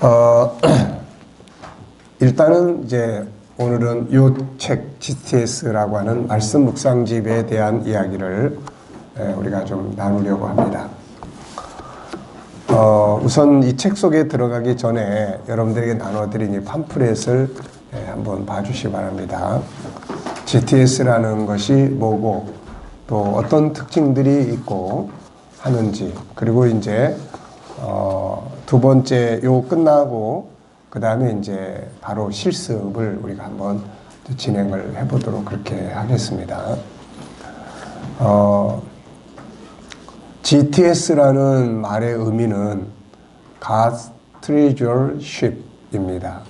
어, 일단은 이제 오늘은 요 책 GTS라고 하는 말씀 묵상집에 대한 이야기를 우리가 좀 나누려고 합니다. 우선 이 책 속에 들어가기 전에 여러분들에게 나눠드린 이 팜플렛을 한번 봐주시기 바랍니다. GTS라는 것이 뭐고 또 어떤 특징들이 있고 하는지, 그리고 이제 두 번째 요 끝나고 그 다음에 이제 바로 실습을 우리가 한번 진행을 해보도록 그렇게 하겠습니다. GTS라는 말의 의미는 God's Treasure Ship입니다.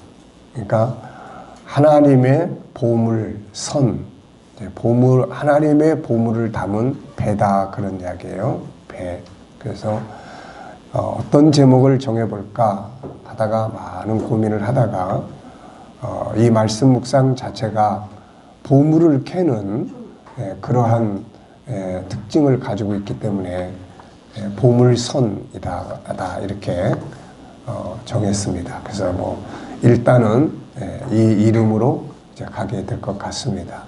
그러니까 하나님의 보물 선, 보물, 하나님의 보물을 담은 배다, 그런 이야기예요. 배. 그래서 어떤 제목을 정해볼까 하다가 많은 고민을 하다가 이 말씀 묵상 자체가 보물을 캐는 그러한 특징을 가지고 있기 때문에 보물선이다 이렇게 정했습니다. 그래서 뭐 일단은 이 이름으로 이제 가게 될 것 같습니다.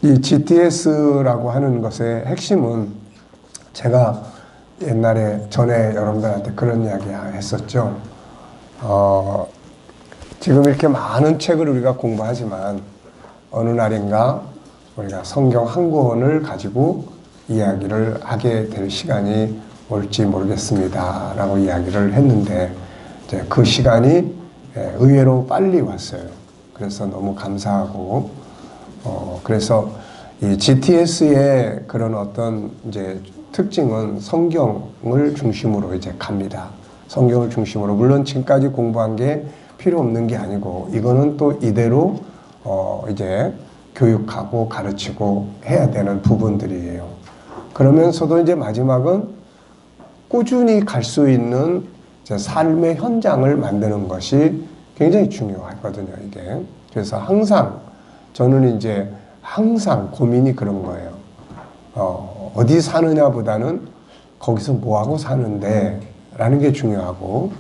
이 GTS라고 하는 것의 핵심은 제가 옛날에 전에 여러분들한테 그런 이야기 했었죠. 지금 이렇게 많은 책을 우리가 공부하지만 어느 날인가 우리가 성경 한 권을 가지고 이야기를 하게 될 시간이 올지 모르겠습니다 라고 이야기를 했는데, 이제 그 시간이 의외로 빨리 왔어요. 그래서 너무 감사하고, 그래서 이 GTS의 그런 어떤 이제 특징은 성경을 중심으로 이제 갑니다. 성경을 중심으로. 물론 지금까지 공부한 게 필요 없는 게 아니고, 이거는 또 이대로 이제 교육하고 가르치고 해야 되는 부분들이에요. 그러면서도 이제 마지막은 꾸준히 갈 수 있는 삶의 현장을 만드는 것이 굉장히 중요하거든요, 이게. 그래서 항상 저는 이제 항상 고민이 그런 거예요. 어디 사느냐보다는 거기서 뭐하고 사는데 라는 게 중요하고,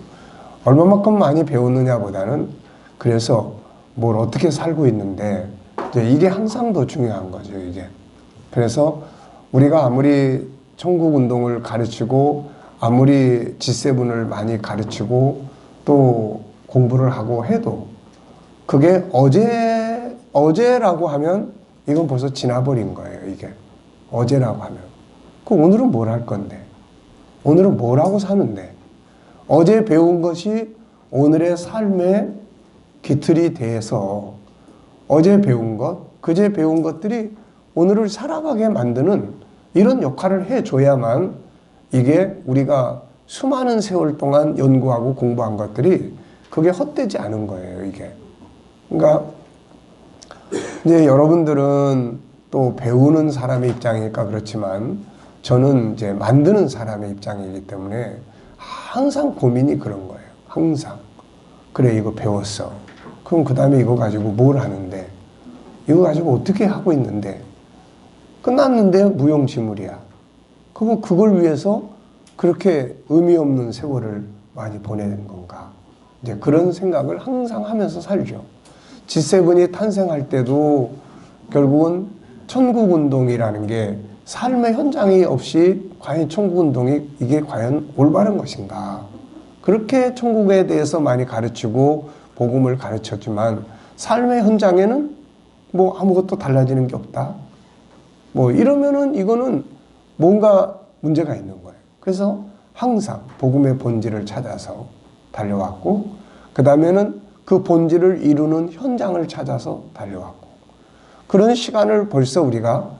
얼마만큼 많이 배웠느냐보다는 그래서 뭘 어떻게 살고 있는데, 이게 항상 더 중요한 거죠, 이게. 그래서 우리가 아무리 천국운동을 가르치고 아무리 G7을 많이 가르치고 또 공부를 하고 해도 그게 어제라고 하면 이건 벌써 지나버린 거예요, 이게. 어제라고 하면. 그럼 오늘은 뭘 할 건데? 오늘은 뭘 하고 사는데? 어제 배운 것이 오늘의 삶의 기틀이 돼서 어제 배운 것, 그제 배운 것들이 오늘을 살아가게 만드는 이런 역할을 해줘야만 이게 우리가 수많은 세월 동안 연구하고 공부한 것들이 그게 헛되지 않은 거예요, 이게. 그러니까 이제 여러분들은 또 배우는 사람의 입장이니까 그렇지만 저는 이제 만드는 사람의 입장이기 때문에 항상 고민이 그런 거예요. 항상. 그래, 이거 배웠어. 그럼 그 다음에 이거 가지고 뭘 하는데? 이거 가지고 어떻게 하고 있는데? 끝났는데 무용지물이야. 그럼 그걸 위해서 그렇게 의미 없는 세월을 많이 보내는 건가? 이제 그런 생각을 항상 하면서 살죠. G7이 탄생할 때도 결국은 천국운동이라는 게 삶의 현장이 없이 과연 천국운동이 이게 과연 올바른 것인가? 그렇게 천국에 대해서 많이 가르치고 복음을 가르쳤지만 삶의 현장에는 뭐 아무것도 달라지는 게 없다. 뭐 이러면은 이거는 뭔가 문제가 있는 거예요. 그래서 항상 복음의 본질을 찾아서 달려왔고, 그 다음에는 그 본질을 이루는 현장을 찾아서 달려왔고, 그런 시간을 벌써 우리가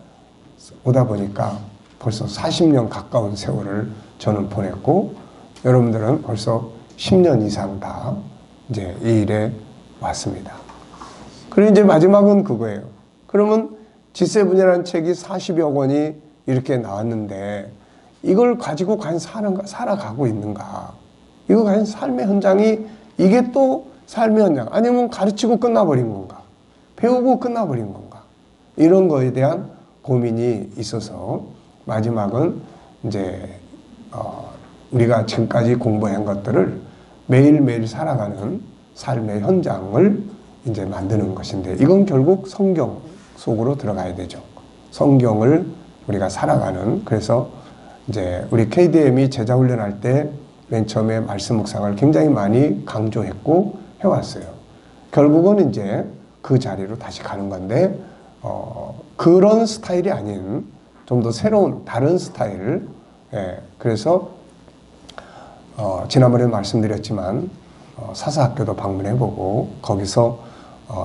오다 보니까 벌써 40년 가까운 세월을 저는 보냈고, 여러분들은 벌써 10년 이상 다 이제 이 일에 왔습니다. 그리고 이제 마지막은 그거예요. 그러면 G7이라는 책이 40여 권이 이렇게 나왔는데 이걸 가지고 과연 살아가고 있는가? 이거 과연 삶의 현장이 이게 또 삶의 현장, 아니면 가르치고 끝나버린 건가? 배우고 끝나버린 건가? 이런 거에 대한 고민이 있어서 마지막은 이제 우리가 지금까지 공부한 것들을 매일매일 살아가는 삶의 현장을 이제 만드는 것인데, 이건 결국 성경 속으로 들어가야 되죠. 성경을 우리가 살아가는, 그래서 이제 우리 KDM이 제자 훈련할 때 맨 처음에 말씀 묵상을 굉장히 많이 강조했고 해왔어요. 결국은 이제 그 자리로 다시 가는 건데, 그런 스타일이 아닌 좀 더 새로운 다른 스타일. 그래서 지난번에 말씀드렸지만 사사학교도 방문해보고 거기서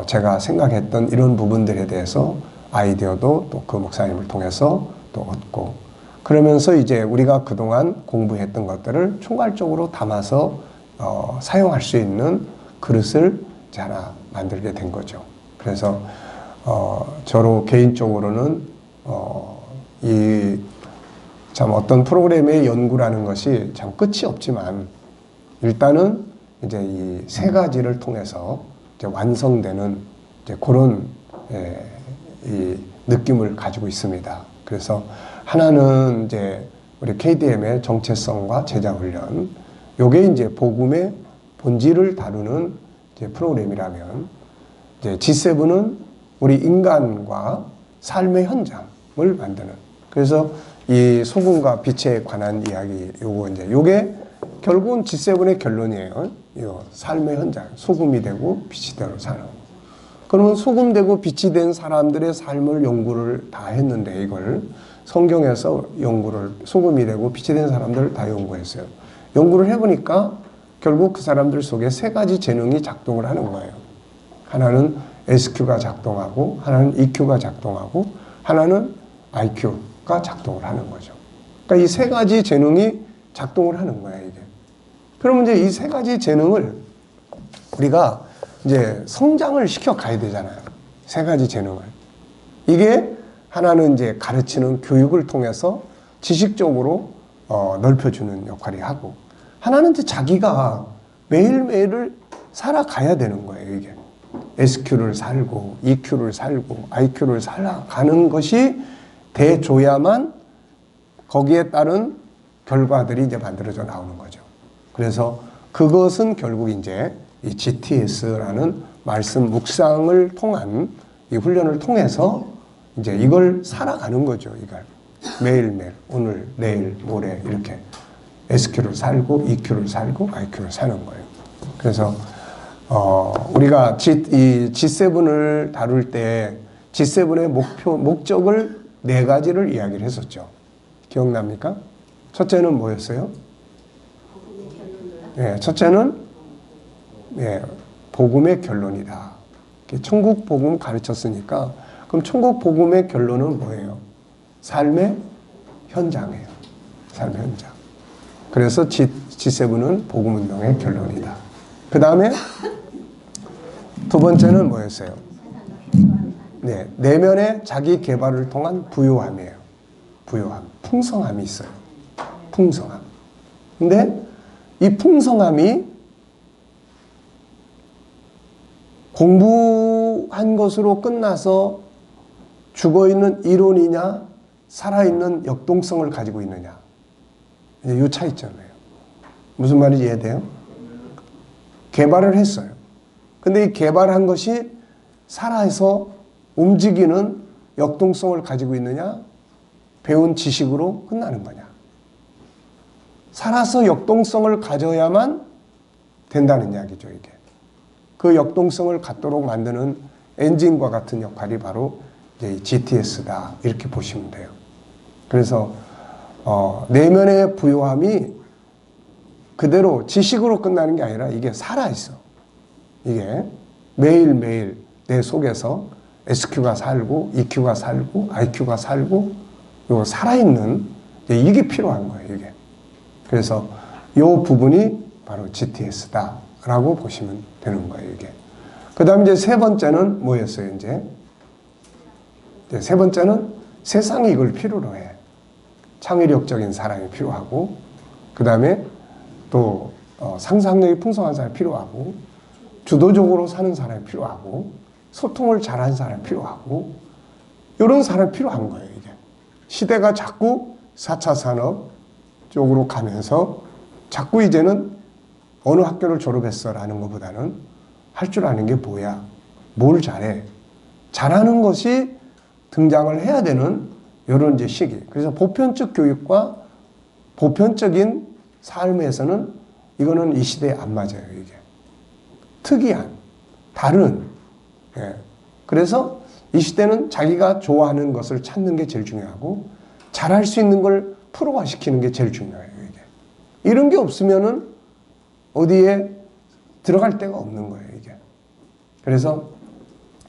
제가 생각했던 이런 부분들에 대해서 아이디어도 또 그 목사님을 통해서 또 얻고, 그러면서 이제 우리가 그동안 공부했던 것들을 총괄적으로 담아서 사용할 수 있는 그릇을 이제 하나 만들게 된 거죠. 그래서 저로 개인적으로는 이 참 어떤 프로그램의 연구라는 것이 참 끝이 없지만, 일단은 이제 이 세 가지를 통해서 이제 완성되는 이제 그런 이 느낌을 가지고 있습니다. 그래서 하나는 이제 우리 KDM의 정체성과 제자 훈련, 요게 이제 복음의 본질을 다루는 이제 프로그램이라면, 이제 G7은 우리 인간과 삶의 현장을 만드는, 그래서 이 소금과 빛에 관한 이야기, 요게 결국은 G7의 결론이에요. 요 삶의 현장, 소금이 되고 빛이 되고 사는. 그러면 소금 되고 빛이 된 사람들의 삶을 연구를 다 했는데, 이걸 성경에서 연구를, 소금이 되고 빛이 된 사람들을 다 연구했어요. 연구를 해보니까 결국 그 사람들 속에 세 가지 재능이 작동을 하는 거예요. 하나는 SQ가 작동하고, 하나는 EQ가 작동하고, 하나는 IQ가 작동을 하는 거죠. 그러니까 이 세 가지 재능이 작동을 하는 거예요, 이게. 그러면 이제 이 세 가지 재능을 우리가 이제 성장을 시켜 가야 되잖아요. 세 가지 재능을. 이게 하나는 이제 가르치는 교육을 통해서 지식적으로 넓혀주는 역할이 하고, 하나는 이제 자기가 매일매일을 살아가야 되는 거예요, 이게. SQ를 살고, EQ를 살고, IQ를 살아가는 것이 돼줘야만 거기에 따른 결과들이 이제 만들어져 나오는 거죠. 그래서 그것은 결국 이제 이 GTS라는 말씀 묵상을 통한 이 훈련을 통해서 이제 이걸 살아가는 거죠. 이걸 매일매일, 오늘, 내일, 모레 이렇게 SQ를 살고, EQ를 살고, IQ를 사는 거예요. 그래서 우리가 이 G7을 다룰 때 G7의 목적을 네 가지를 이야기를 했었죠. 기억납니까? 첫째는 뭐였어요? 첫째는 복음의 결론이다. 천국 복음 가르쳤으니까, 그럼 천국 복음의 결론은 뭐예요? 삶의 현장이에요. 삶의 현장. 그래서 G7은 복음 운동의 결론이다. 그 다음에 두 번째는 뭐였어요? 내면의 자기 개발을 통한 부요함이에요. 부요함. 풍성함이 있어요. 풍성함. 근데 이 풍성함이 공부한 것으로 끝나서 죽어있는 이론이냐, 살아있는 역동성을 가지고 있느냐. 이 차이점이에요. 무슨 말인지 이해돼요? 개발을 했어요. 근데 이 개발한 것이 살아서 움직이는 역동성을 가지고 있느냐, 배운 지식으로 끝나는 거냐. 살아서 역동성을 가져야만 된다는 이야기죠, 이게. 그 역동성을 갖도록 만드는 엔진과 같은 역할이 바로 이제 GTS다. 이렇게 보시면 돼요. 그래서 내면의 부요함이 그대로 지식으로 끝나는 게 아니라 이게 살아있어. 이게 매일매일 내 속에서 SQ가 살고, EQ가 살고, IQ가 살고, 요 살아있는 이게 필요한 거예요, 이게. 그래서 요 부분이 바로 GTS다라고 보시면 되는 거예요, 이게. 그 다음 이제 세 번째는 뭐였어요, 이제? 세 번째는 세상이 이걸 필요로 해. 창의력적인 사람이 필요하고, 그 다음에 또 상상력이 풍성한 사람이 필요하고, 주도적으로 사는 사람이 필요하고, 소통을 잘하는 사람이 필요하고, 이런 사람이 필요한 거예요, 이게. 시대가 자꾸 4차 산업 쪽으로 가면서 자꾸 이제는 어느 학교를 졸업했어 라는 것보다는 할 줄 아는 게 뭐야? 뭘 잘해? 잘하는 것이 등장을 해야 되는 이런 이제 시기. 그래서 보편적 교육과 보편적인 삶에서는 이거는 이 시대에 안 맞아요, 이게. 특이한, 다른. 예. 그래서 이 시대는 자기가 좋아하는 것을 찾는 게 제일 중요하고, 잘할 수 있는 걸 프로화시키는 게 제일 중요해요, 이게. 이런 게 없으면은 어디에 들어갈 데가 없는 거예요, 이게. 그래서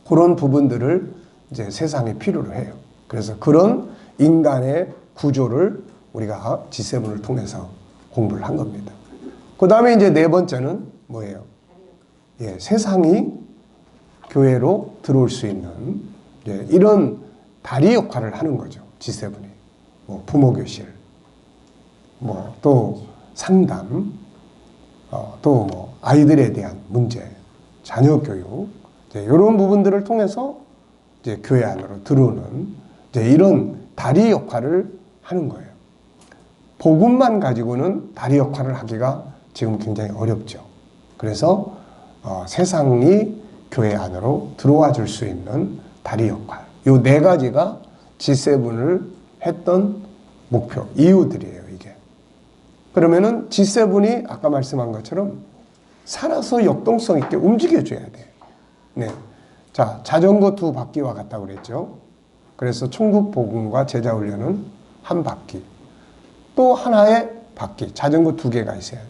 그런 부분들을 이제 세상에 필요로 해요. 그래서 그런 인간의 구조를 우리가 G7을 통해서 공부를 한 겁니다. 그 다음에 이제 네 번째는 뭐예요? 예, 세상이 교회로 들어올 수 있는 이런 다리 역할을 하는 거죠. G7이. 뭐 부모교실, 뭐 또 상담, 또 뭐 아이들에 대한 문제, 자녀 교육, 이런 부분들을 통해서 이제 교회 안으로 들어오는 이런 다리 역할을 하는 거예요. 복음만 가지고는 다리 역할을 하기가 지금 굉장히 어렵죠. 그래서 세상이 교회 안으로 들어와 줄 수 있는 다리 역할. 이 네 가지가 G7을 했던 목표, 이유들이에요, 이게. 그러면은 G7이 아까 말씀한 것처럼 살아서 역동성 있게 움직여줘야 돼요. 네. 자, 자전거 2바퀴와 같다고 그랬죠. 그래서 천국 복음과 제자 훈련은 한 바퀴. 또 하나의 바퀴, 자전거 2개가 있어요.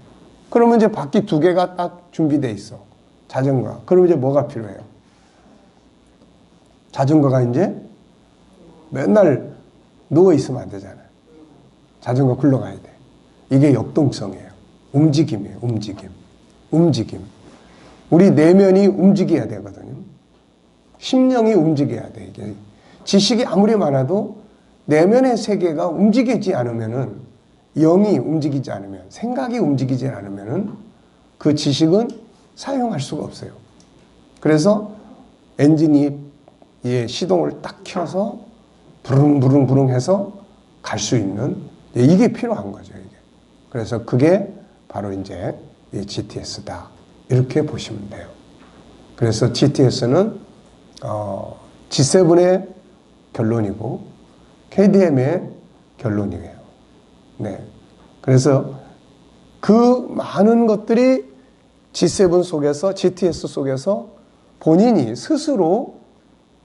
그러면 이제 바퀴 2개가 딱 준비되어 있어. 자전거가. 그럼 이제 뭐가 필요해요? 자전거가 이제 맨날 누워있으면 안 되잖아요. 자전거 굴러가야 돼. 이게 역동성이에요. 움직임이에요. 움직임. 우리 내면이 움직여야 되거든요. 심령이 움직여야 돼. 이게 지식이 아무리 많아도 내면의 세계가 움직이지 않으면은, 영이 움직이지 않으면, 생각이 움직이지 않으면은 그 지식은 사용할 수가 없어요. 그래서 엔진이 시동을 딱 켜서 부릉부릉 해서 갈 수 있는 이게 필요한 거죠, 이게. 그래서 그게 바로 이제 이 GTS다. 이렇게 보시면 돼요. 그래서 GTS는 G7의 결론이고 KDM의 결론이에요. 네. 그래서 그 많은 것들이 G7 속에서, GTS 속에서 본인이 스스로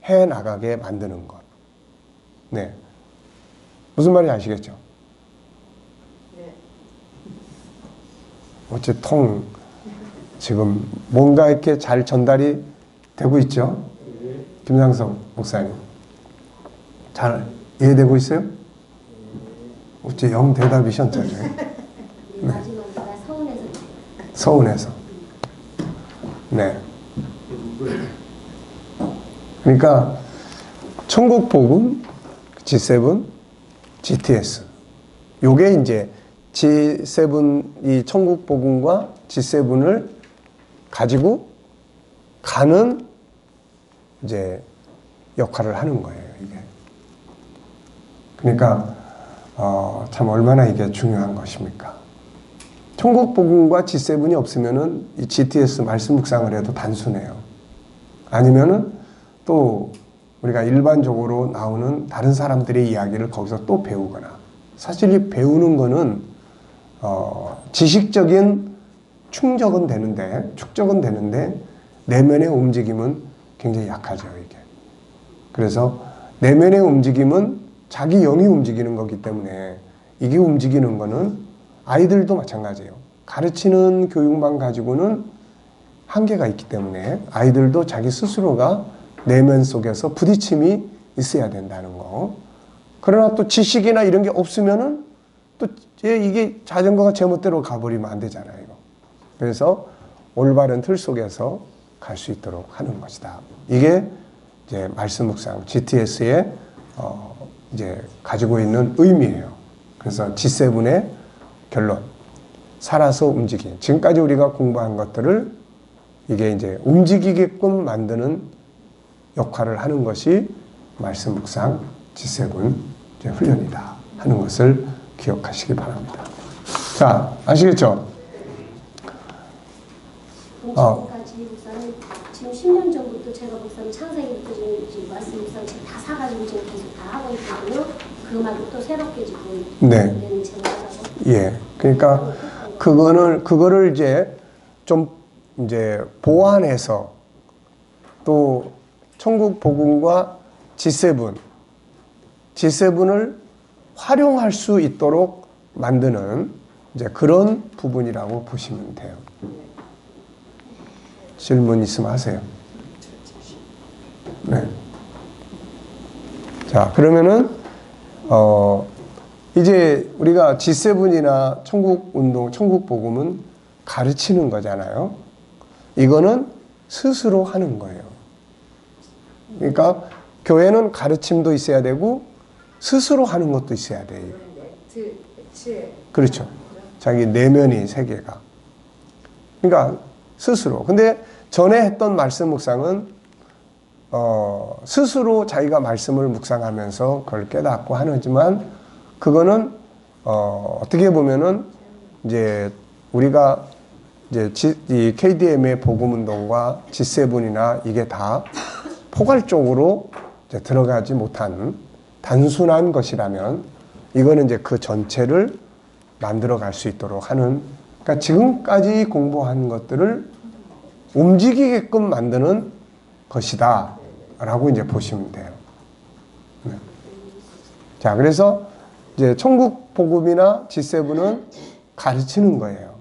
해 나가게 만드는 것. 네. 무슨 말인지 아시겠죠? 네. 어째 지금 뭔가 이렇게 잘 전달이 되고 있죠? 김상성 목사님. 잘 이해되고 있어요? 어째 영 대답이 시원찮죠? 네. 서운해서. 네. 그러니까 천국 복음, G7, GTS. 요게 이제 G7, 이 천국 복음과 G7을 가지고 가는 이제 역할을 하는 거예요, 이게. 그러니까 참 얼마나 이게 중요한 것입니까? 천국 복음과 G7이 없으면은 이 GTS 말씀 묵상을 해도 단순해요. 아니면은 또 우리가 일반적으로 나오는 다른 사람들의 이야기를 거기서 또 배우거나, 사실 이 배우는 거는 지식적인 축적은 되는데 내면의 움직임은 굉장히 약하죠, 이게. 그래서 내면의 움직임은 자기 영이 움직이는 거기 때문에 이게 움직이는 거는 아이들도 마찬가지예요. 가르치는 교육만 가지고는 한계가 있기 때문에 아이들도 자기 스스로가 내면 속에서 부딪힘이 있어야 된다는 거. 그러나 또 지식이나 이런 게 없으면은 또 이게 자전거가 제멋대로 가버리면 안 되잖아요, 이거. 그래서 올바른 틀 속에서 갈 수 있도록 하는 것이다. 이게 이제 말씀 묵상 GTS의 이제 가지고 있는 의미예요. 그래서 G7의 결론, 살아서 움직임. 지금까지 우리가 공부한 것들을 이게 이제 움직이게끔 만드는 역할을 하는 것이 말씀 묵상 G7 이제 훈련이다 하는 것을 기억하시기 바랍니다. 자, 아시겠죠? 지금까지 목사는 지금 10년 전부터 제가 목사님 창세기부터 지금 말씀 목사님 지금 다 사가지고 지금 계속 다 하고 있거든요. 그 말고 또 새롭게 지금 네. 예. 그러니까 그거를 이제 좀 이제 보완해서 또 천국 복음과 G7을 활용할 수 있도록 만드는 이제 그런 부분이라고 보시면 돼요. 질문 있으면 하세요. 네. 자, 그러면은 이제 우리가 G7이나 천국운동, 천국복음은 가르치는 거잖아요. 이거는 스스로 하는 거예요. 그러니까 교회는 가르침도 있어야 되고 스스로 하는 것도 있어야 돼요. 그렇죠. 자기 내면이 세계가. 그러니까 스스로. 근데 전에 했던 말씀 묵상은 스스로 자기가 말씀을 묵상하면서 그걸 깨닫고 하지만 그거는 어떻게 보면은 이제 우리가 이제 이 KDM의 복음 운동과 G7이나 이게 다 포괄적으로 이제 들어가지 못한 단순한 것이라면 이거는 이제 그 전체를 만들어 갈 수 있도록 하는, 그러니까 지금까지 공부한 것들을 움직이게끔 만드는 것이다 라고 이제 보시면 돼요. 네. 자, 그래서 이제 천국 복음이나 G7은 가르치는 거예요.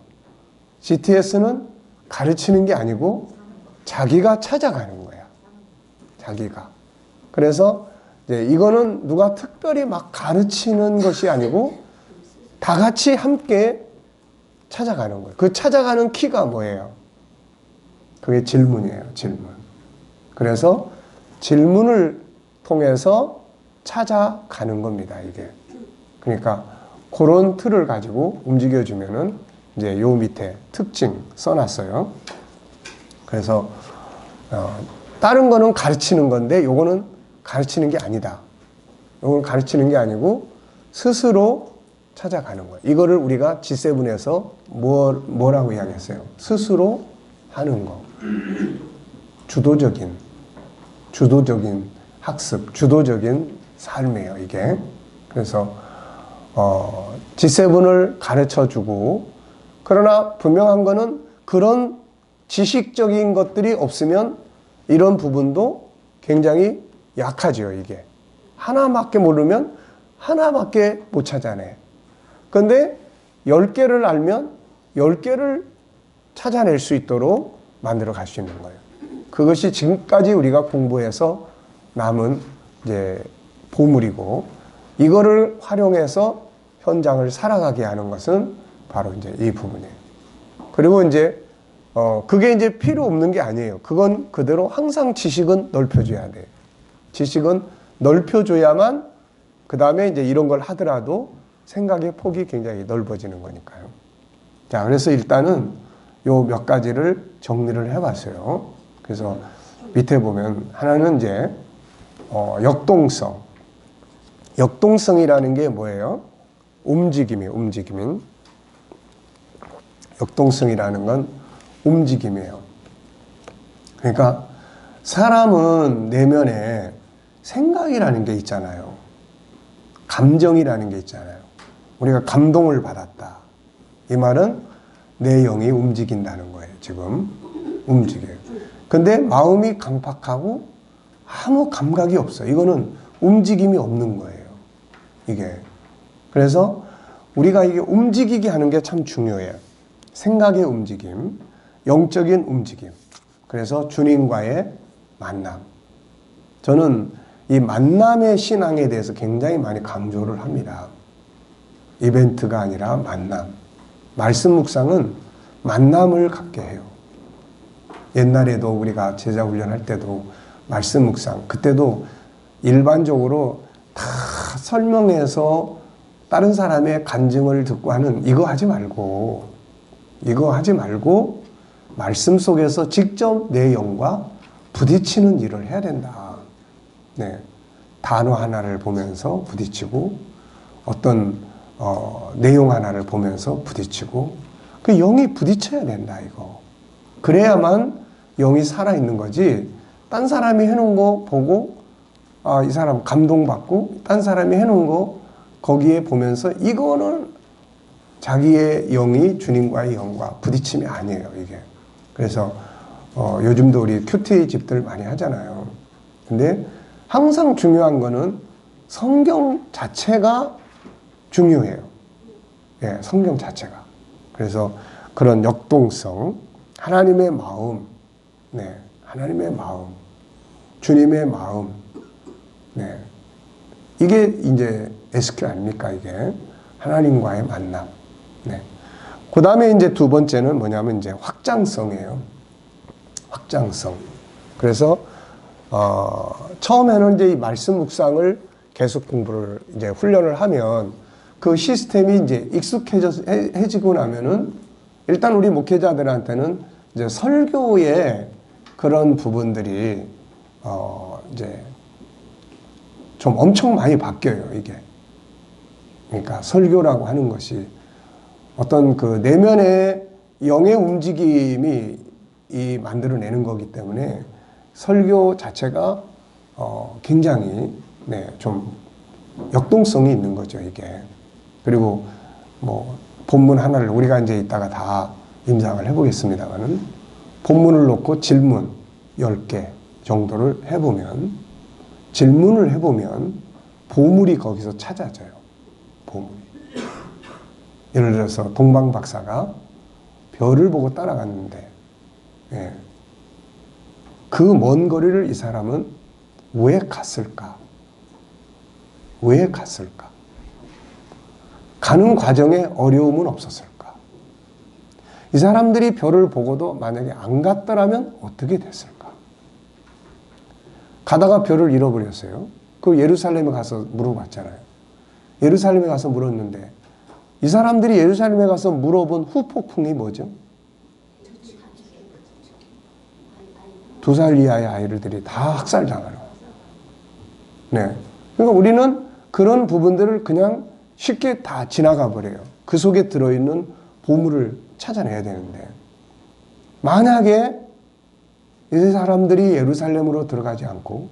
GTS는 가르치는 게 아니고 자기가 찾아가는 거야. 자기가. 그래서 이제 이거는 누가 특별히 막 가르치는 것이 아니고 다 같이 함께 찾아가는 거예요. 그 찾아가는 키가 뭐예요? 그게 질문이에요. 질문. 그래서 질문을 통해서 찾아가는 겁니다. 이게. 그러니까 그런 틀을 가지고 움직여주면은 이제 요 밑에 특징 써놨어요. 그래서 다른 거는 가르치는 건데 요거는 가르치는 게 아니다. 요거는 가르치는 게 아니고 스스로 찾아가는 거예요. 이거를 우리가 G7에서 뭐라고 이야기했어요? 스스로 하는 거. 주도적인 학습, 주도적인 삶이에요, 이게. 그래서 G7을 가르쳐주고, 그러나 분명한 거는 그런 지식적인 것들이 없으면 이런 부분도 굉장히 약하죠, 이게. 하나밖에 모르면 하나밖에 못 찾아내. 근데 10개를 알면 10개를 찾아낼 수 있도록 만들어 갈 수 있는 거예요. 그것이 지금까지 우리가 공부해서 남은 이제 보물이고, 이거를 활용해서 현장을 살아가게 하는 것은 바로 이제 이 부분이에요. 그리고 이제 그게 이제 필요 없는 게 아니에요. 그건 그대로 항상 지식은 넓혀줘야 돼요. 지식은 넓혀줘야만 그 다음에 이제 이런 걸 하더라도 생각의 폭이 굉장히 넓어지는 거니까요. 자, 그래서 일단은 요 몇 가지를 정리를 해봤어요. 그래서 밑에 보면 하나는 이제 역동성. 역동성이라는 게 뭐예요? 움직임인. 역동성이라는 건 움직임이에요. 그러니까 사람은 내면에 생각이라는 게 있잖아요. 감정이라는 게 있잖아요. 우리가 감동을 받았다. 이 말은 내 영이 움직인다는 거예요. 지금 움직여요. 근데 마음이 강팍하고 아무 감각이 없어요. 이거는 움직임이 없는 거예요. 이게. 그래서 우리가 이게 움직이게 하는 게 참 중요해요. 생각의 움직임, 영적인 움직임. 그래서 주님과의 만남. 저는 이 만남의 신앙에 대해서 굉장히 많이 강조를 합니다. 이벤트가 아니라 만남. 말씀 묵상은 만남을 갖게 해요. 옛날에도 우리가 제자 훈련할 때도 말씀 묵상, 그때도 일반적으로 다 설명해서 다른 사람의 간증을 듣고 하는 이거 하지 말고 말씀 속에서 직접 내 영과 부딪히는 일을 해야 된다. 네. 단어 하나를 보면서 부딪히고 어떤 내용 하나를 보면서 부딪히고 그 영이 부딪혀야 된다 이거. 그래야만 영이 살아있는 거지. 딴 사람이 해놓은 거 보고 이 사람 감동받고 딴 사람이 해놓은 거 거기에 보면서 이거는 자기의 영이 주님과의 영과 부딪힘이 아니에요 이게. 그래서 요즘도 우리 큐티 집들 많이 하잖아요. 근데 항상 중요한 거는 성경 자체가 중요해요. 예, 성경 자체가. 그래서 그런 역동성, 하나님의 마음, 네, 하나님의 마음, 주님의 마음, 네, 이게 이제 SQ 아닙니까 이게 하나님과의 만남. 네. 그 다음에 이제 두 번째는 뭐냐면 이제 확장성이에요. 확장성. 그래서 처음에는 이제 이 말씀 묵상을 계속 공부를 이제 훈련을 하면 그 시스템이 이제 익숙해지고 나면은 일단 우리 목회자들한테는 이제 설교의 그런 부분들이 이제 좀 엄청 많이 바뀌어요 이게. 그러니까 설교라고 하는 것이 어떤 그 내면의 영의 움직임이 만들어내는 거기 때문에 설교 자체가 굉장히 좀 역동성이 있는 거죠 이게. 그리고 뭐 본문 하나를 우리가 이제 이따가 다 임상을 해보겠습니다만은 본문을 놓고 질문 10개 정도를 해보면 질문을 해보면 보물이 거기서 찾아져요. 보물이. 예를 들어서 동방 박사가 별을 보고 따라갔는데 그 먼 거리를 이 사람은 왜 갔을까? 왜 갔을까? 가는 과정에 어려움은 없었을까? 이 사람들이 별을 보고도 만약에 안 갔더라면 어떻게 됐을까? 가다가 별을 잃어버렸어요. 그 예루살렘에 가서 물어봤잖아요. 예루살렘에 가서 물었는데 이 사람들이 예루살렘에 가서 물어본 후폭풍이 뭐죠? 2살 이하의 아이들이 다 학살당하는. 네. 그러니까 우리는 그런 부분들을 그냥 쉽게 다 지나가 버려요. 그 속에 들어있는 보물을 찾아내야 되는데 만약에 이 사람들이 예루살렘으로 들어가지 않고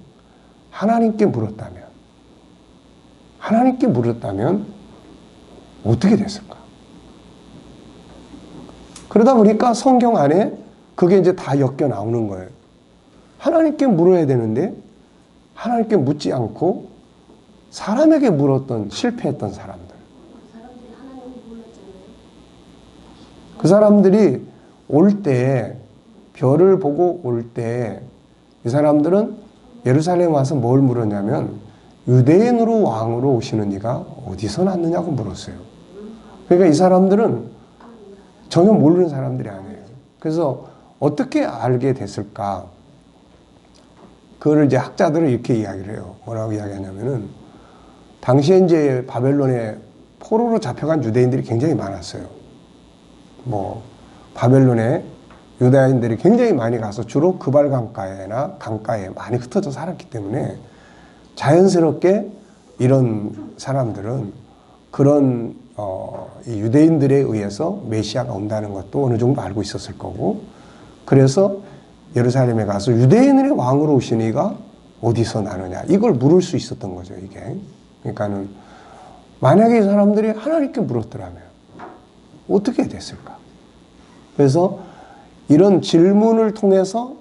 하나님께 물었다면 어떻게 됐을까? 그러다 보니까 성경 안에 그게 이제 다 엮여 나오는 거예요. 하나님께 물어야 되는데 하나님께 묻지 않고 사람에게 물었던 실패했던 사람들. 그 사람들이 올 때 별을 보고 올 때 이 사람들은 예루살렘 와서 뭘 물었냐면 유대인으로 왕으로 오시는 이가 어디서 났느냐고 물었어요. 그러니까 이 사람들은 전혀 모르는 사람들이 아니에요. 그래서 어떻게 알게 됐을까? 그거를 이제 학자들은 이렇게 이야기를 해요. 뭐라고 이야기하냐면은 당시에 이제 바벨론에 포로로 잡혀간 유대인들이 굉장히 많았어요. 뭐 바벨론에 유다인들이 굉장히 많이 가서 주로 그발 강가에나 강가에 많이 흩어져 살았기 때문에 자연스럽게 이런 사람들은 그런 이 유대인들에 의해서 메시아가 온다는 것도 어느 정도 알고 있었을 거고, 그래서 예루살렘에 가서 유대인의 왕으로 오신 이가 어디서 나느냐 이걸 물을 수 있었던 거죠 이게. 그러니까는 만약에 이 사람들이 하나님께 물었더라면 어떻게 됐을까? 그래서 이런 질문을 통해서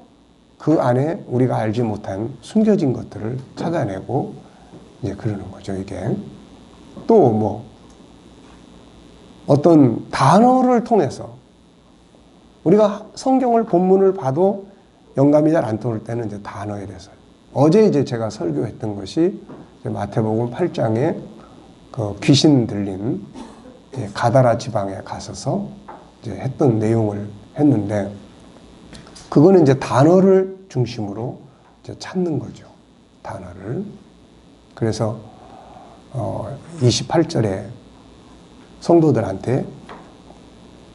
그 안에 우리가 알지 못한 숨겨진 것들을 찾아내고 이제 그러는 거죠 이게. 또 뭐 어떤 단어를 통해서 우리가 성경을 본문을 봐도 영감이 잘 안 떠올 때는 이제 단어에 대해서. 어제 이제 제가 설교했던 것이 마태복음 8장에 그 귀신 들린 가다라 지방에 가셔서 이제 했던 내용을 했는데, 그거는 이제 단어를 중심으로 이제 찾는 거죠. 단어를. 그래서 28절에 성도들한테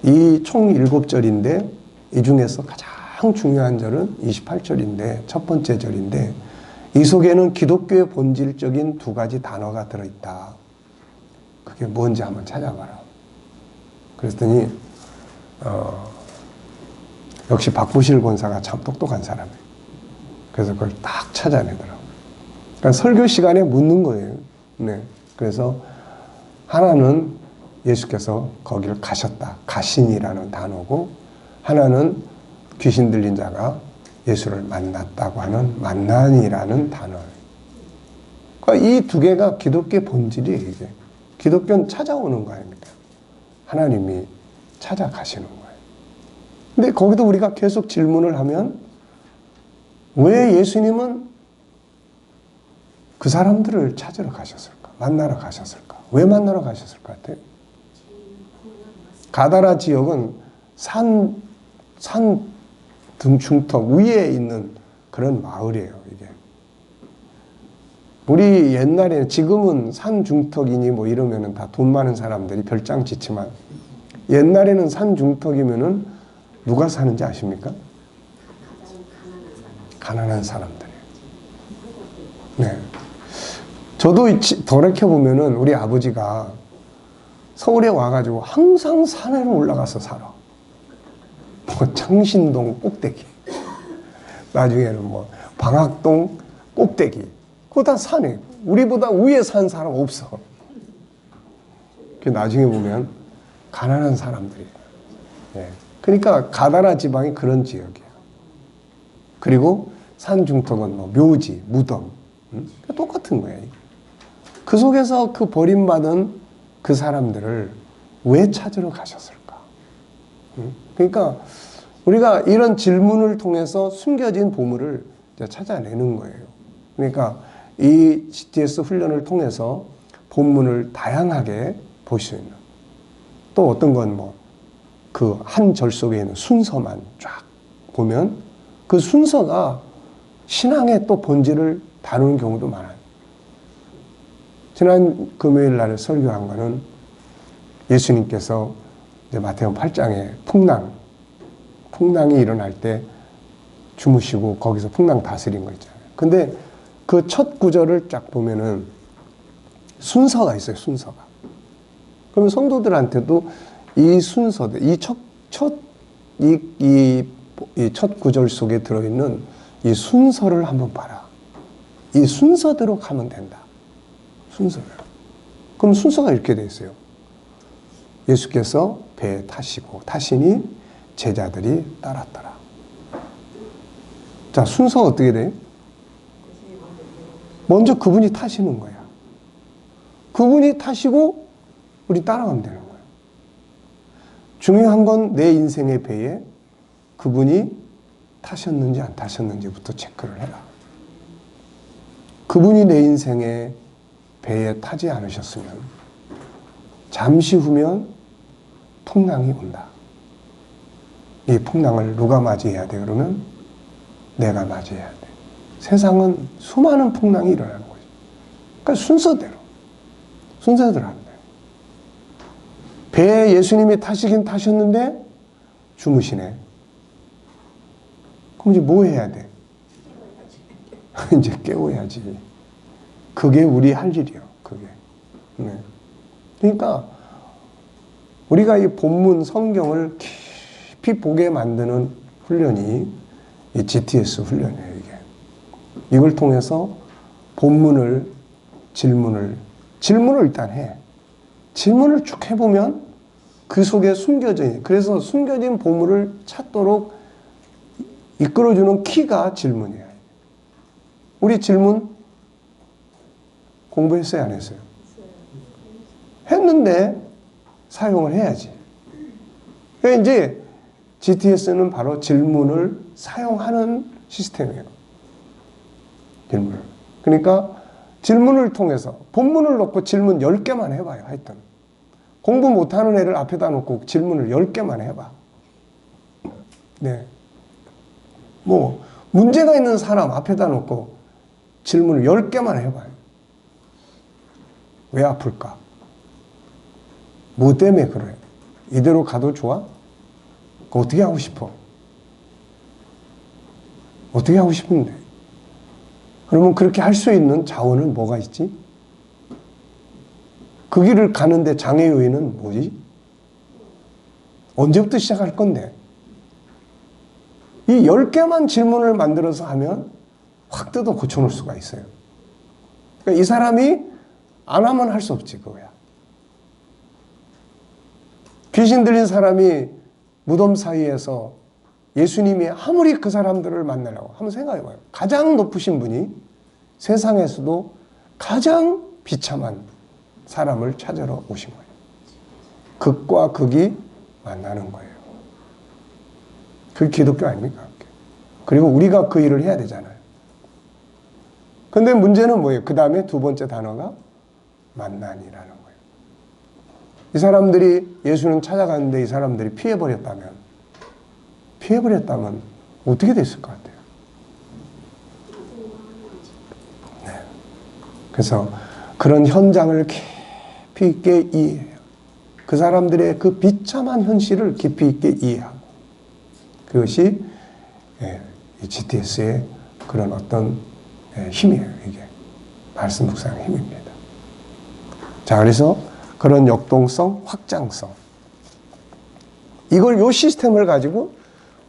이 총 7절인데 이 중에서 가장 중요한 절은 28절인데 첫 번째 절인데 이 속에는 기독교의 본질적인 두 가지 단어가 들어있다. 그게 뭔지 한번 찾아봐라. 그랬더니 역시 박부실 권사가 참 똑똑한 사람이에요. 그래서 그걸 딱 찾아내더라고요. 그러니까 설교 시간에 묻는 거예요. 네. 그래서 하나는 예수께서 거기를 가셨다. 가신이라는 단어고, 하나는 귀신 들린 자가 예수를 만났다고 하는 만난이라는 단어예요. 그러니까 이 두 개가 기독교의 본질이에요. 이게. 기독교는 찾아오는 거 아닙니까? 하나님이 찾아가시는 거예요. 근데 거기도 우리가 계속 질문을 하면, 왜 예수님은 그 사람들을 찾으러 가셨을까? 만나러 가셨을까? 왜 만나러 가셨을 것 같아요? 가다라 지역은 산 중턱 위에 있는 그런 마을이에요, 이게. 우리 옛날에는, 지금은 산 중턱이니 뭐 이러면은 다 돈 많은 사람들이 별장 짓지만, 옛날에는 산 중턱이면은 누가 사는지 아십니까? 가난한 사람들이에요. 네. 저도 돌이켜보면은 우리 아버지가 서울에 와가지고 항상 산에로 올라가서 살아. 뭐 창신동 꼭대기, 나중에는 뭐 방학동 꼭대기, 그거 다 산에, 우리보다 위에 산 사람 없어. 나중에 보면 가난한 사람들이에요. 네. 그러니까 가다라 지방이 그런 지역이에요. 그리고 산 중턱은 뭐 묘지, 무덤, 똑같은 거예요. 그 속에서 그 버림받은 그 사람들을 왜 찾으러 가셨을까? 그러니까 우리가 이런 질문을 통해서 숨겨진 보물을 찾아내는 거예요. 그러니까 이 GTS 훈련을 통해서 본문을 다양하게 볼 수 있는, 또 어떤 건 뭐 그 한 절 속에 있는 순서만 쫙 보면 그 순서가 신앙의 또 본질을 다루는 경우도 많아요. 지난 금요일 날 설교한 거는 예수님께서 이제 마태복음 8장에 풍랑이 일어날 때 주무시고 거기서 풍랑 다스린 거 있잖아요. 근데 그 첫 구절을 쫙 보면은 순서가 있어요, 순서가. 그러면 성도들한테도 이 순서들, 이 첫 구절 속에 들어있는 이 순서를 한번 봐라. 이 순서대로 가면 된다. 순서대로. 그럼 순서가 이렇게 돼 있어요. 예수께서 배에 타시고 타시니 제자들이 따랐더라. 자, 순서가 어떻게 돼요? 먼저 그분이 타시는 거야. 그분이 타시고 우리 따라가면 되는 거예요. 중요한 건 내 인생의 배에 그분이 타셨는지 안 타셨는지부터 체크를 해라. 그분이 내 인생의 배에 타지 않으셨으면 잠시 후면 풍랑이 온다. 이 풍랑을 누가 맞이해야 돼? 그러면 내가 맞이해야 돼. 세상은 수많은 풍랑이 일어나는 거죠. 그러니까 순서대로 하는 거예요. 배에 예수님이 타시긴 타셨는데 주무시네. 그럼 이제 뭐 해야 돼? 이제 깨워야지. 그게 우리 할 일이요. 그게. 네. 그러니까 우리가 이 본문 성경을 깊이 보게 만드는 훈련이 이 GTS 훈련이에요. 이게. 이걸 통해서 본문을 질문을 일단 해. 질문을 쭉 해보면 그 속에 숨겨진, 그래서 숨겨진 보물을 찾도록 이끌어주는 키가 질문이에요. 우리 질문 공부했어요, 안 했어요? 했는데 사용을 해야지. 그러니까 이제 GTS는 바로 질문을 사용하는 시스템이에요. 질문을. 그러니까 질문을 통해서 본문을 놓고 질문 10개만 해봐요. 하여튼 공부 못하는 애를 앞에다 놓고 질문을 10개만 해봐. 네. 뭐 문제가 있는 사람 앞에다 놓고 질문을 10개만 해봐요. 왜 아플까? 뭐 때문에 그래? 이대로 가도 좋아? 어떻게 하고 싶어? 어떻게 하고 싶은데? 그러면 그렇게 할 수 있는 자원은 뭐가 있지? 그 길을 가는데 장애 요인은 뭐지? 언제부터 시작할 건데? 이 10개만 질문을 만들어서 하면 확 뜯어 고쳐놓을 수가 있어요. 그러니까 이 사람이 안 하면 할 수 없지, 그거야. 귀신 들린 사람이 무덤 사이에서 예수님이 아무리 그 사람들을 만나려고 한번 생각해봐요. 가장 높으신 분이 세상에서도 가장 비참한 사람을 찾으러 오신 거예요. 극과 극이 만나는 거예요. 그게 기독교 아닙니까? 그리고 우리가 그 일을 해야 되잖아요. 근데 문제는 뭐예요? 그 다음에 두 번째 단어가 만난이라는 거예요. 이 사람들이 예수는 찾아갔는데 이 사람들이 피해버렸다면 어떻게 됐을 것 같아요? 네. 그래서 그런 현장을 깊이 있게 이해해요. 그 사람들의 그 비참한 현실을 깊이 있게 이해하고, 그것이 이 GTS의 그런 어떤 힘이에요. 이게 말씀 묵상의 힘입니다. 자, 그래서 그런 역동성, 확장성, 요 시스템을 가지고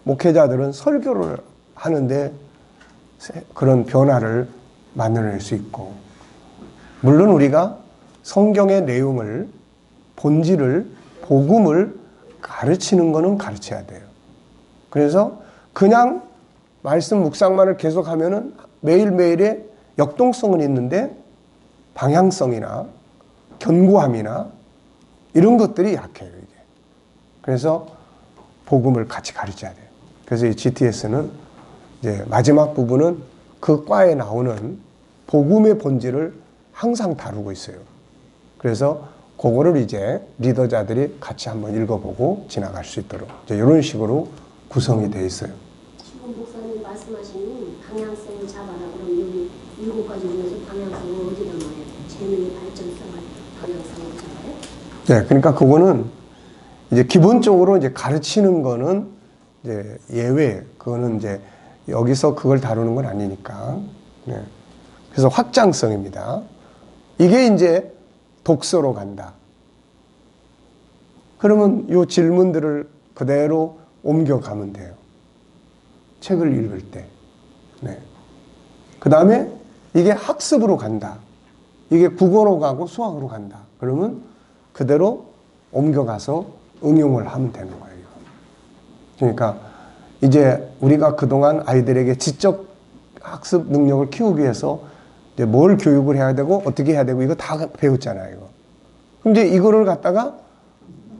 목회자들은 설교를 하는데 그런 변화를 만들어낼 수 있고, 물론 우리가 성경의 내용을, 본질을, 복음을 가르치는 거는 가르쳐야 돼요. 그래서 그냥 말씀 묵상만을 계속하면은 매일매일의 역동성은 있는데 방향성이나 견고함이나 이런 것들이 약해요, 이게. 그래서 복음을 같이 가르쳐야 돼요. 그래서 이 GTS는 이제 마지막 부분은 그 과에 나오는 복음의 본질을 항상 다루고 있어요. 그래서 그거를 이제 리더자들이 같이 한번 읽어보고 지나갈 수 있도록 이제 이런 식으로 구성이 되어 있어요. 지금 목사님 말씀하신 방향성을 잡아라. 그럼 여기 7가지 중에서 방향성을 어디다 말해요? 재능의 발전성을 방향성을 잡아요? 네, 그러니까 그거는 이제 기본적으로 이제 가르치는 거는 이제 예외. 그거는 이제 여기서 그걸 다루는 건 아니니까. 네. 그래서 확장성입니다. 이게 이제 독서로 간다. 그러면 이 질문들을 그대로 옮겨가면 돼요. 책을 읽을 때. 네. 그 다음에 이게 학습으로 간다. 이게 국어로 가고 수학으로 간다. 그러면 그대로 옮겨가서 응용을 하면 되는 거예요. 그러니까 이제 우리가 그동안 아이들에게 지적 학습 능력을 키우기 위해서 이제 뭘 교육을 해야 되고 어떻게 해야 되고 이거 다 배웠잖아요. 이거. 그럼 이제 이거를 갖다가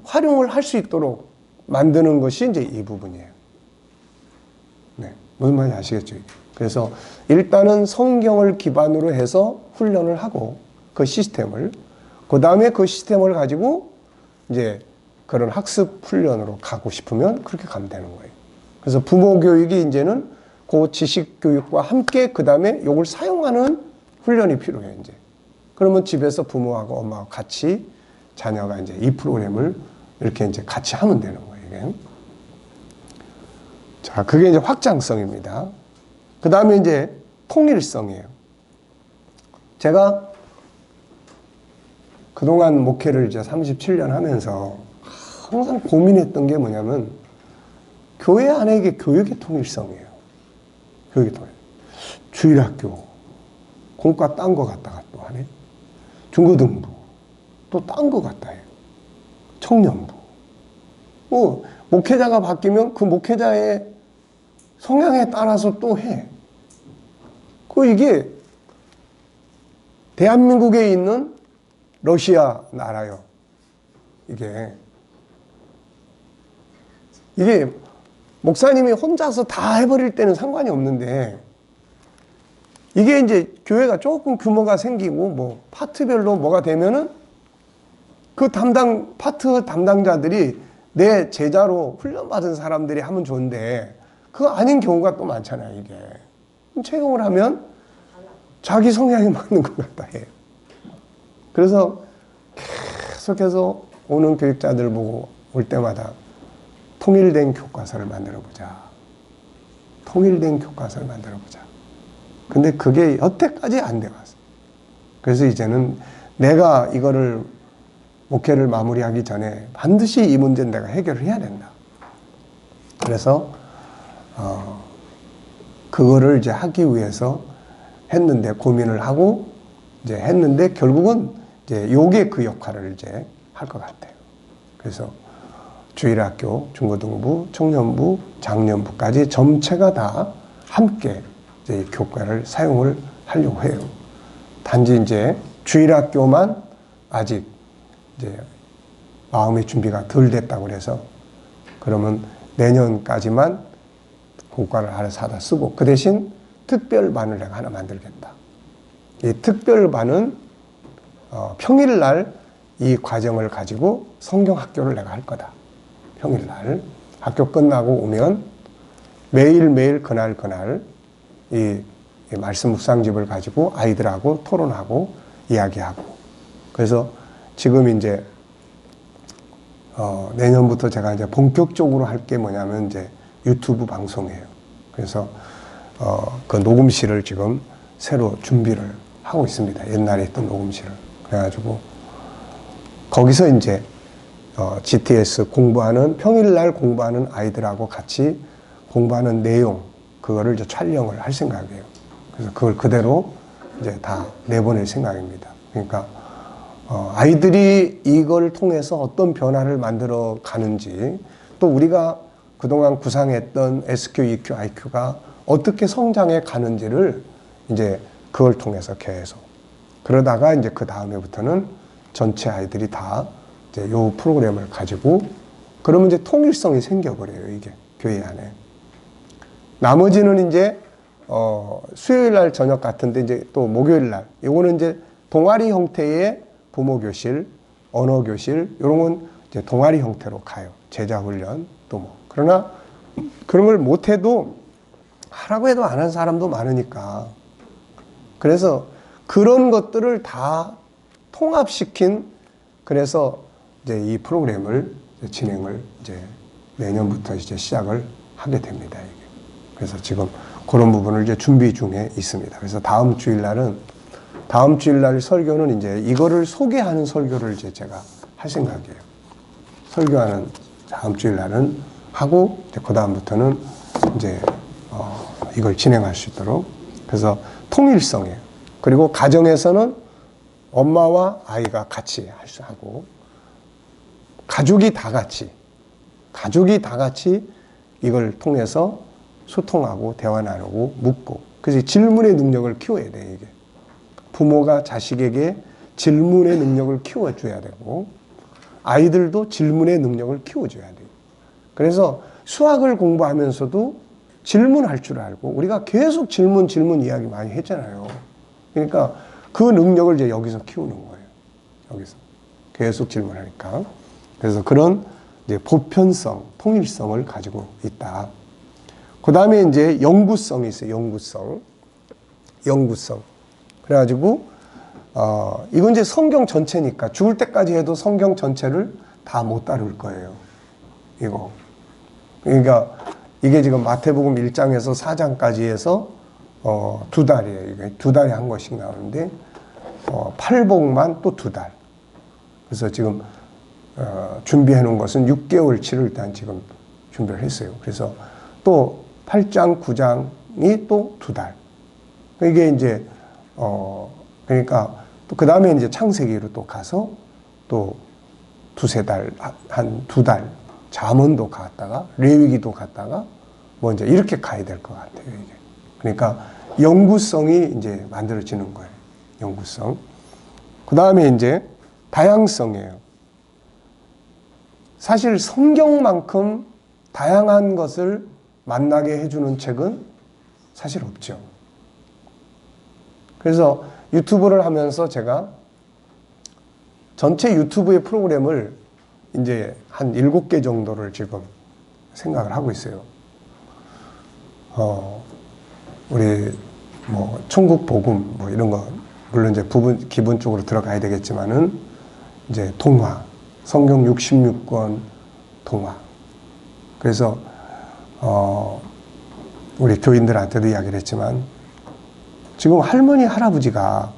활용을 할 수 있도록 만드는 것이 이제 이 부분이에요. 네. 무슨 말인지 아시겠죠? 그래서 일단은 성경을 기반으로 해서 훈련을 하고 그 시스템을, 그 다음에 그 시스템을 가지고 이제 그런 학습 훈련으로 가고 싶으면 그렇게 가면 되는 거예요. 그래서 부모 교육이 이제는 그 지식 교육과 함께 그 다음에 이걸 사용하는 훈련이 필요해요, 이제. 그러면 집에서 부모하고 엄마하고 같이 자녀가 이제 이 프로그램을 이렇게 이제 같이 하면 되는 거예요, 이게. 자, 그게 이제 확장성입니다. 그 다음에 이제 통일성이에요. 제가 그동안 목회를 이제 37년 하면서 항상 고민했던 게 뭐냐면 교회 안에 이게 교육의 통일성이에요. 교육의 통일. 주일학교, 공과 딴 거 갖다가 또 하네. 중고등부, 또 딴 거 갖다 해요. 청년부. 뭐, 목회자가 바뀌면 그 목회자의 성향에 따라서 또 해. 이게 대한민국에 있는 러시아 나라요. 이게 목사님이 혼자서 다 해버릴 때는 상관이 없는데 이게 이제 교회가 조금 규모가 생기고 뭐 파트별로 뭐가 되면은 그 파트 담당자들이 내 제자로 훈련받은 사람들이 하면 좋은데 그거 아닌 경우가 또 많잖아요, 이게. 채용을 하면 자기 성향에 맞는 것 같다 해요. 그래서 계속해서 오는 교육자들 보고 올 때마다 통일된 교과서를 만들어보자. 통일된 교과서를 만들어보자. 근데 그게 여태까지 안 돼왔어. 그래서 이제는 내가 이거를 목회를 마무리하기 전에 반드시 이 문제는 내가 해결을 해야 된다. 그래서 그거를 이제 하기 위해서 했는데, 고민을 하고 이제 했는데, 결국은 이제 요게 그 역할을 이제 할 것 같아요. 그래서 주일학교, 중고등부, 청년부, 장년부까지 전체가 다 함께 이제 교과를 사용을 하려고 해요. 단지 이제 주일학교만 아직 이제 마음의 준비가 덜 됐다고 그래서, 그러면 내년까지만 교과를 하나 사다 쓰고, 그 대신 특별반을 내가 하나 만들겠다. 이 특별반은 평일날 이 과정을 가지고 성경학교를 내가 할 거다. 평일날 학교 끝나고 오면 매일매일 그날 이 말씀 묵상집을 가지고 아이들하고 토론하고 이야기하고. 그래서 지금 이제 내년부터 제가 이제 본격적으로 할 게 뭐냐면 이제 유튜브 방송이에요. 그래서 그 녹음실을 지금 새로 준비를 하고 있습니다. 옛날에 있던 녹음실을. 그래가지고 거기서 이제 GTS 공부하는, 평일날 공부하는 아이들하고 같이 공부하는 내용, 그거를 이제 촬영을 할 생각이에요. 그래서 그걸 그대로 이제 다 내보낼 생각입니다. 그러니까 아이들이 이걸 통해서 어떤 변화를 만들어 가는지, 또 우리가 그동안 구상했던 SQ, EQ, IQ가 어떻게 성장해 가는지를 이제 그걸 통해서 계속, 그러다가 이제 그 다음에부터는 전체 아이들이 다 이제 요 프로그램을 가지고, 그러면 이제 통일성이 생겨버려요, 이게 교회 안에. 나머지는 이제 수요일 날 저녁 같은데, 이제 또 목요일 날, 이거는 이제 동아리 형태의 부모 교실, 언어 교실, 이런 건 이제 동아리 형태로 가요. 제자 훈련, 또 뭐. 그러나 그런 걸 못해도, 하라고 해도 안 하는 사람도 많으니까. 그래서 그런 것들을 다 통합시킨, 그래서 이제 이 프로그램을 이제 진행을 이제 내년부터 이제 시작을 하게 됩니다, 이게. 그래서 지금 그런 부분을 이제 준비 중에 있습니다. 그래서 다음 주일날 설교는 이제 이거를 소개하는 설교를 이제 제가 할 생각이에요. 설교하는 다음 주일날은 하고, 이제 그 다음부터는 이제 이걸 진행할 수 있도록. 그래서 통일성이에요. 그리고 가정에서는 엄마와 아이가 같이 할 수 하고, 가족이 다 같이 이걸 통해서 소통하고 대화 나누고 묻고. 그래서 질문의 능력을 키워야 돼, 이게. 부모가 자식에게 질문의 능력을 키워줘야 되고, 아이들도 질문의 능력을 키워줘야 돼요. 그래서 수학을 공부하면서도 질문할 줄 알고, 우리가 계속 질문 이야기 많이 했잖아요. 그러니까 그 능력을 이제 여기서 키우는 거예요. 여기서 계속 질문하니까. 그래서 그런 이제 보편성, 통일성을 가지고 있다. 그 다음에 이제 영구성이 있어요. 영구성. 그래가지고 이건 이제 성경 전체니까 죽을 때까지 해도 성경 전체를 다 못 다룰 거예요. 이거. 그러니까 이게 지금 마태복음 1장에서 4장까지 해서 2달이에요. 이게 2달에 한 권씩 나오는데, 팔복만 또 2달. 그래서 지금 준비해 놓은 것은 6개월치를 일단 지금 준비를 했어요. 그래서 또 8장, 9장이 또 2달. 이게 이제 그러니까 또 그 다음에 이제 창세기로 또 가서 또 2-3달, 한 2달 잠언도 갔다가 레위기도 갔다가 뭐 이제 이렇게 가야 될 것 같아요, 이게. 그러니까 영구성이 이제 만들어지는 거예요. 영구성. 그 다음에 이제 다양성이에요. 사실 성경만큼 다양한 것을 만나게 해주는 책은 사실 없죠. 그래서 유튜브를 하면서 제가 전체 유튜브의 프로그램을 이제 한 7개 정도를 지금 생각을 하고 있어요. 우리 뭐 천국 복음 뭐 이런 거 물론 이제 기본적으로 들어가야 되겠지만은 이제 동화, 성경 66권 동화. 그래서 우리 교인들한테도 이야기를 했지만 지금 할머니 할아버지가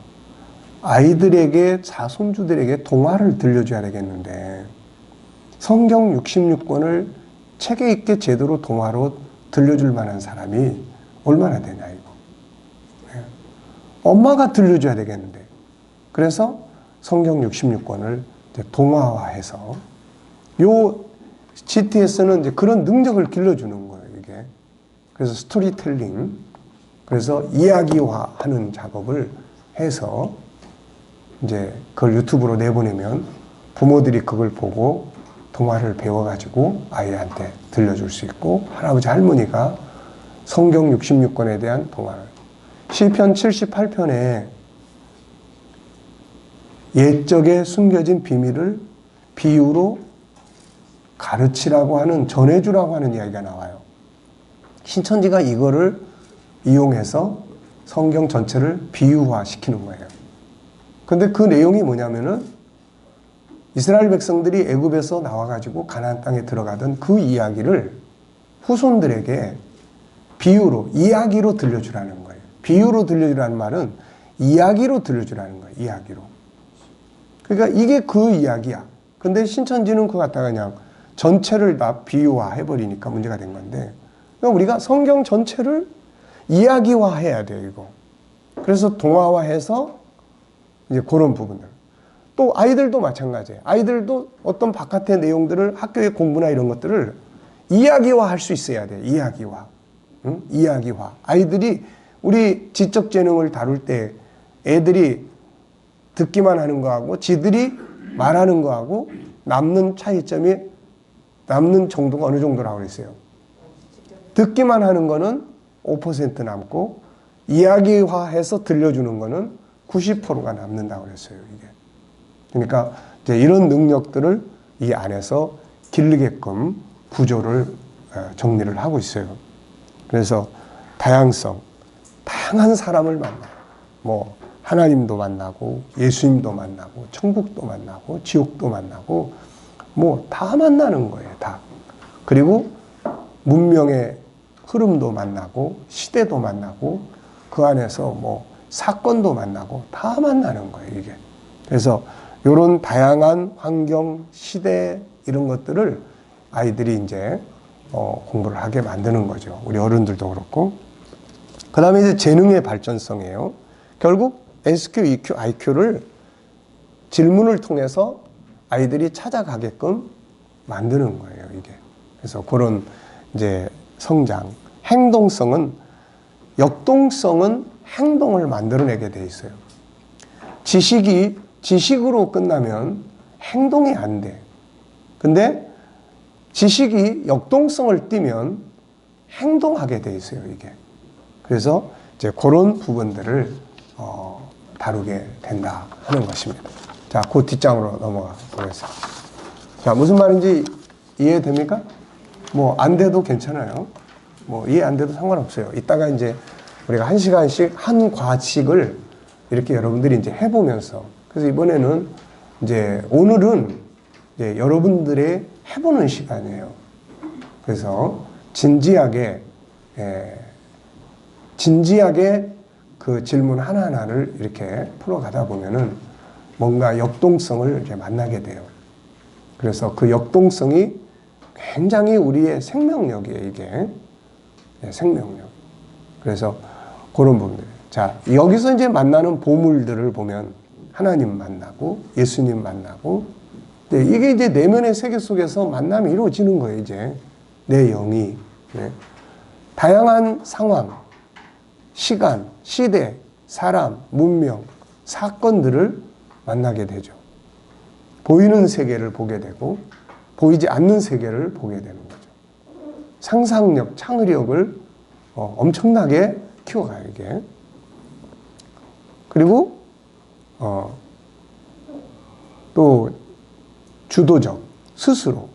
아이들에게, 자손주들에게 동화를 들려줘야 되겠는데, 성경 66권을 책에 있게 제대로 동화로 들려줄 만한 사람이 얼마나 되냐, 이거. 네. 엄마가 들려줘야 되겠는데. 그래서 성경 66권을 동화화해서, 요 GTS는 이제 그런 능력을 길러주는 거예요, 이게. 그래서 스토리텔링, 그래서 이야기화하는 작업을 해서 이제 그걸 유튜브로 내보내면 부모들이 그걸 보고 동화를 배워가지고 아이한테 들려줄 수 있고, 할아버지 할머니가 성경 66권에 대한 동화를, 시편 78편에 옛적에 숨겨진 비밀을 비유로 가르치라고 하는, 전해주라고 하는 이야기가 나와요. 신천지가 이거를 이용해서 성경 전체를 비유화시키는 거예요. 근데 그 내용이 뭐냐면은 이스라엘 백성들이 애굽에서 나와가지고 가나안 땅에 들어가던 그 이야기를 후손들에게 비유로, 이야기로 들려주라는 거예요. 비유로 들려주라는 말은 이야기로 들려주라는 거예요. 이야기로. 그러니까 이게 그 이야기야. 근데 신천지는 그거 갖다가 그냥 전체를 다 비유화해버리니까 문제가 된 건데, 그러니까 우리가 성경 전체를 이야기화해야 돼요, 이거. 그래서 동화화해서 이제 그런 부분들. 또 아이들도 마찬가지예요. 아이들도 어떤 바깥의 내용들을, 학교의 공부나 이런 것들을 이야기화할 수 있어야 돼요. 이야기화. 응? 이야기화. 아이들이 우리 지적 재능을 다룰 때 애들이 듣기만 하는 거하고 지들이 말하는 거하고 남는 차이점이, 남는 정도가 어느 정도라고 그랬어요. 듣기만 하는 거는 5% 남고 이야기화해서 들려주는 거는 90%가 남는다고 그랬어요, 이게. 그러니까 이제 이런 능력들을 이 안에서 기르게끔 구조를 정리를 하고 있어요. 그래서 다양성, 다양한 사람을 만나요. 뭐 하나님도 만나고 예수님도 만나고 천국도 만나고 지옥도 만나고 뭐 다 만나는 거예요, 다. 그리고 문명의 흐름도 만나고 시대도 만나고 그 안에서 뭐 사건도 만나고 다 만나는 거예요, 이게. 그래서 이런 다양한 환경, 시대 이런 것들을 아이들이 이제 공부를 하게 만드는 거죠. 우리 어른들도 그렇고. 그 다음에 이제 재능의 발전성이에요. 결국 SQ, EQ, IQ를 질문을 통해서 아이들이 찾아가게끔 만드는 거예요, 이게. 그래서 그런 이제 성장, 행동성은, 역동성은 행동을 만들어내게 돼 있어요. 지식이 지식으로 끝나면 행동이 안 돼. 근데 지식이 역동성을 띠면 행동하게 돼 있어요, 이게. 그래서 이제 그런 부분들을 다루게 된다 하는 것입니다. 자, 그 뒷장으로 넘어가 보겠습니다. 자, 무슨 말인지 이해됩니까? 뭐 안 돼도 괜찮아요. 뭐 이해 안 돼도 상관없어요. 이따가 이제 우리가 1시간씩 한 과칙을 이렇게 여러분들이 이제 해보면서, 그래서 이번에는 이제 오늘은 이제 여러분들의 해보는 시간이에요. 그래서 진지하게 그 질문 하나하나를 이렇게 풀어가다 보면은 뭔가 역동성을 이렇게 만나게 돼요. 그래서 그 역동성이 굉장히 우리의 생명력이에요, 이게. 네, 생명력. 그래서 그런 부분들. 자, 여기서 이제 만나는 보물들을 보면 하나님 만나고 예수님 만나고, 네, 이게 이제 내면의 세계 속에서 만남이 이루어지는 거예요, 이제. 내 영이. 네. 다양한 상황, 시간, 시대, 사람, 문명, 사건들을 만나게 되죠. 보이는 세계를 보게 되고 보이지 않는 세계를 보게 되는 거죠. 상상력, 창의력을 엄청나게 키워가요, 이게. 그리고 또 주도적, 스스로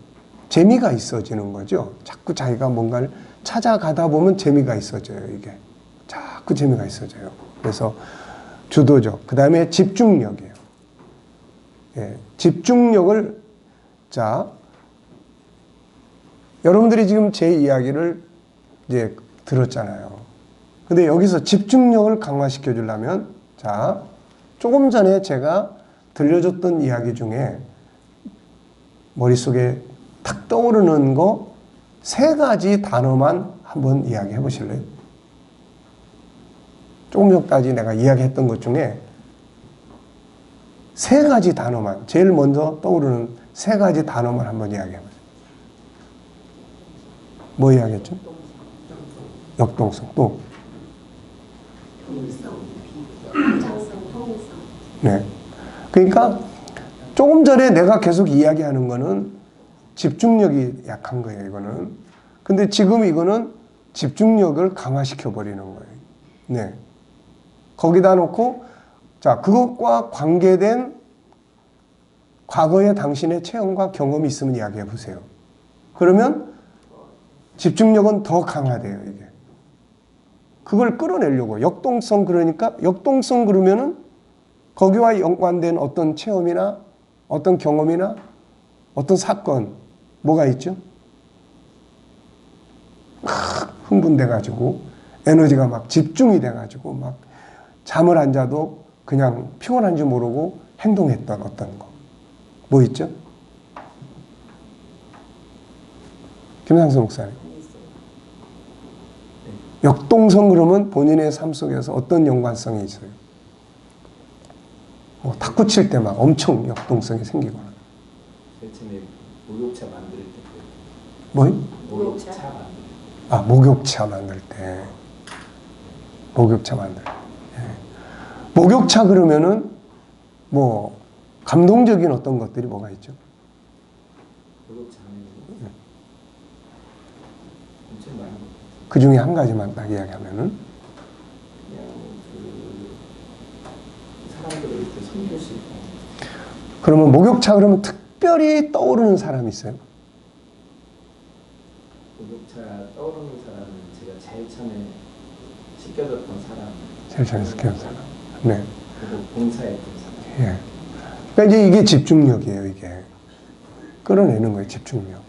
재미가 있어지는 거죠. 자꾸 자기가 뭔가를 찾아가다 보면 재미가 있어져요, 이게. 자꾸 재미가 있어져요. 그래서 주도적, 그 다음에 집중력이에요. 예, 집중력을, 자, 여러분들이 지금 제 이야기를 이제 들었잖아요. 근데 여기서 집중력을 강화시켜 주려면, 자, 조금 전에 제가 들려줬던 이야기 중에 머릿속에 탁 떠오르는 거 3가지 단어만 한번 이야기해 보실래요? 조금 전까지 내가 이야기했던 것 중에 3가지 단어만, 제일 먼저 떠오르는 3가지 단어만 한번 이야기해 보세요. 뭐 이야기했죠? 역동성. 또? 방장성, 통일성. 네. 그러니까 조금 전에 내가 계속 이야기하는 거는 집중력이 약한 거예요, 이거는. 근데 지금 이거는 집중력을 강화시켜 버리는 거예요. 네. 거기다 놓고, 자, 그것과 관계된 과거의 당신의 체험과 경험이 있으면 이야기해 보세요. 그러면 집중력은 더 강화돼요, 이게. 그걸 끌어내려고. 역동성, 그러니까, 역동성 그러면은 거기와 연관된 어떤 체험이나 어떤 경험이나 어떤 사건, 뭐가 있죠? 막 흥분돼가지고 에너지가 막 집중이 돼가지고 막 잠을 안 자도 그냥 피곤한지 모르고 행동했던 어떤 거. 뭐 있죠? 김상수 목사님. 역동성 그러면 본인의 삶 속에서 어떤 연관성이 있어요? 뭐 탁구 칠 때 막 엄청 역동성이 생기거나. 맨 처음에 목욕차 만들 때. 뭐요? 목욕차 만들 때. 아, 목욕차 만들 때. 목욕차 만들 때. 예. 목욕차 그러면은 뭐 감동적인 어떤 것들이 뭐가 있죠? 목욕차 하면 엄청 많이 먹어요. 그 중에 한 가지만 딱 이야기하면은 그냥 그 사람들을 이렇게 섬기시고. 그러면 목욕차 그러면 특별히 떠오르는 사람이 있어요? 목욕차 떠오르는 사람은 제가 제일 처음에 시켜줬던 사람. 제일 전에 스키는 사람. 네. 그리고 봉사했던 사람. 예. 그러니까 이제 이게 집중력이에요, 이게. 끌어내는 거예요, 집중력.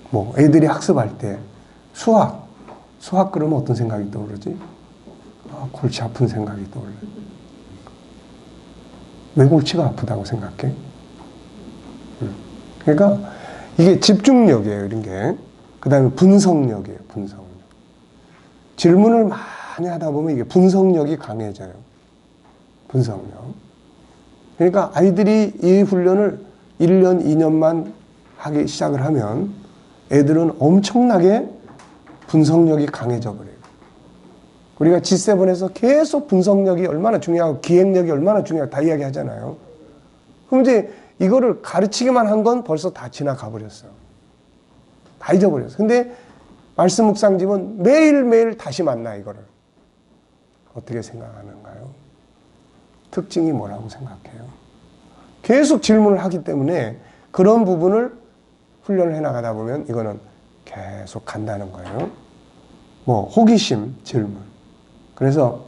뭐, 애들이 학습할 때, 수학 그러면 어떤 생각이 떠오르지? 아, 골치 아픈 생각이 떠올라요. 왜 골치가 아프다고 생각해? 그러니까 이게 집중력이에요, 이런 게. 그 다음에 분석력이에요, 분석력. 질문을 많이 하다 보면 이게 분석력이 강해져요. 분석력. 그러니까 아이들이 이 훈련을 1년, 2년만 하기 시작을 하면 애들은 엄청나게 분석력이 강해져 버려요. 우리가 G7에서 계속 분석력이 얼마나 중요하고 기획력이 얼마나 중요하고 다 이야기하잖아요. 그럼 이제 이거를 가르치기만 한 건 벌써 다 지나가 버렸어요. 다 잊어버렸어요. 근데 말씀 묵상집은 매일매일 다시 만나 이거를. 어떻게 생각하는가요? 특징이 뭐라고 생각해요? 계속 질문을 하기 때문에 그런 부분을 훈련을 해나가다 보면 이거는 계속 간다는 거예요. 뭐 호기심, 질문. 그래서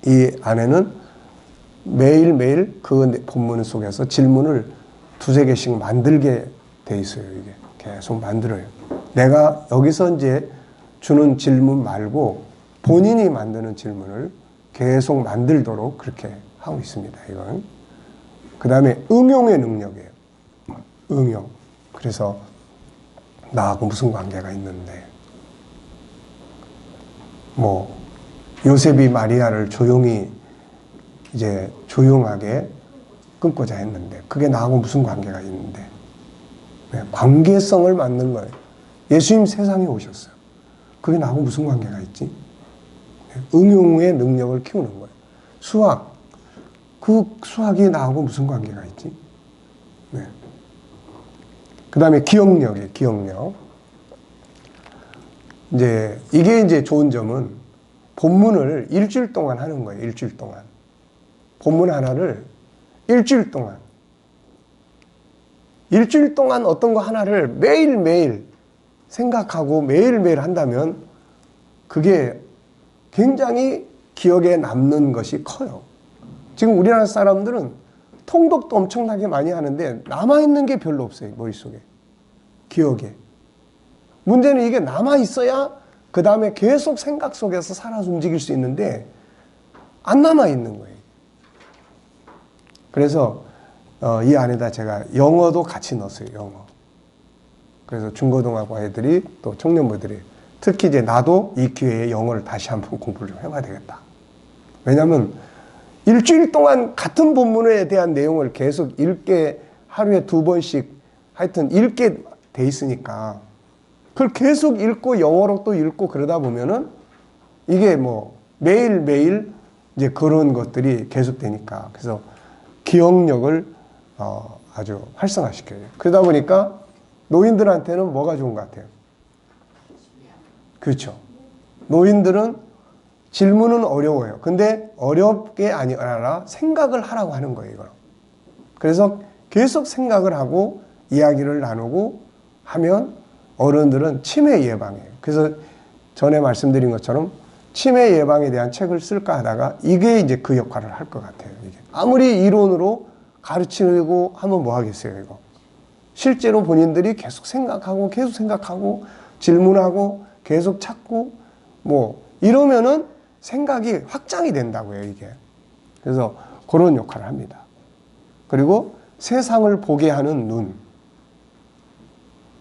이 안에는 매일매일 그 본문 속에서 질문을 2-3개씩 만들게 돼 있어요. 이게 계속 만들어요. 내가 여기서 이제 주는 질문 말고 본인이 만드는 질문을 계속 만들도록 그렇게 하고 있습니다. 이건. 그 다음에 응용의 능력이에요. 응용. 그래서 나하고 무슨 관계가 있는데 뭐 요셉이 마리아를 조용하게 끊고자 했는데 그게 나하고 무슨 관계가 있는데 관계성을 만든 거예요. 예수님 세상에 오셨어요. 그게 나하고 무슨 관계가 있지? 응용의 능력을 키우는 거예요. 수학. 그 수학이 나하고 무슨 관계가 있지? 네. 그 다음에 기억력이에요, 기억력. 이게 이제 좋은 점은 본문을 일주일 동안 하는 거예요, 일주일 동안. 본문 하나를 일주일 동안. 일주일 동안 어떤 거 하나를 매일매일 생각하고 매일매일 한다면 그게 굉장히 기억에 남는 것이 커요. 지금 우리나라 사람들은 통독도 엄청나게 많이 하는데 남아있는 게 별로 없어요. 머릿속에. 기억에. 문제는 이게 남아있어야 그 다음에 계속 생각 속에서 살아서 움직일 수 있는데 안 남아있는 거예요. 그래서 이 안에다 제가 영어도 같이 넣었어요. 영어. 그래서 중고등학교 애들이 또 청년부들이 특히 이제 나도 이 기회에 영어를 다시 한번 공부를 좀 해봐야 되겠다. 왜냐하면 일주일 동안 같은 본문에 대한 내용을 계속 읽게 하루에 2번씩 하여튼 읽게 돼 있으니까 그걸 계속 읽고 영어로 또 읽고 그러다 보면은 이게 뭐 매일매일 이제 그런 것들이 계속 되니까 그래서 기억력을 아주 활성화시켜요. 그러다 보니까 노인들한테는 뭐가 좋은 것 같아요? 그렇죠. 노인들은 질문은 어려워요. 근데 어렵게 아니라 생각을 하라고 하는 거예요, 이거. 그래서 계속 생각을 하고 이야기를 나누고 하면 어른들은 치매 예방해요. 그래서 전에 말씀드린 것처럼 치매 예방에 대한 책을 쓸까 하다가 이게 이제 그 역할을 할 것 같아요. 이게. 아무리 이론으로 가르치고 하면 뭐 하겠어요, 이거. 실제로 본인들이 계속 생각하고 질문하고 계속 찾고 뭐 이러면은 생각이 확장이 된다고요, 이게. 그래서 그런 역할을 합니다. 그리고 세상을 보게 하는 눈.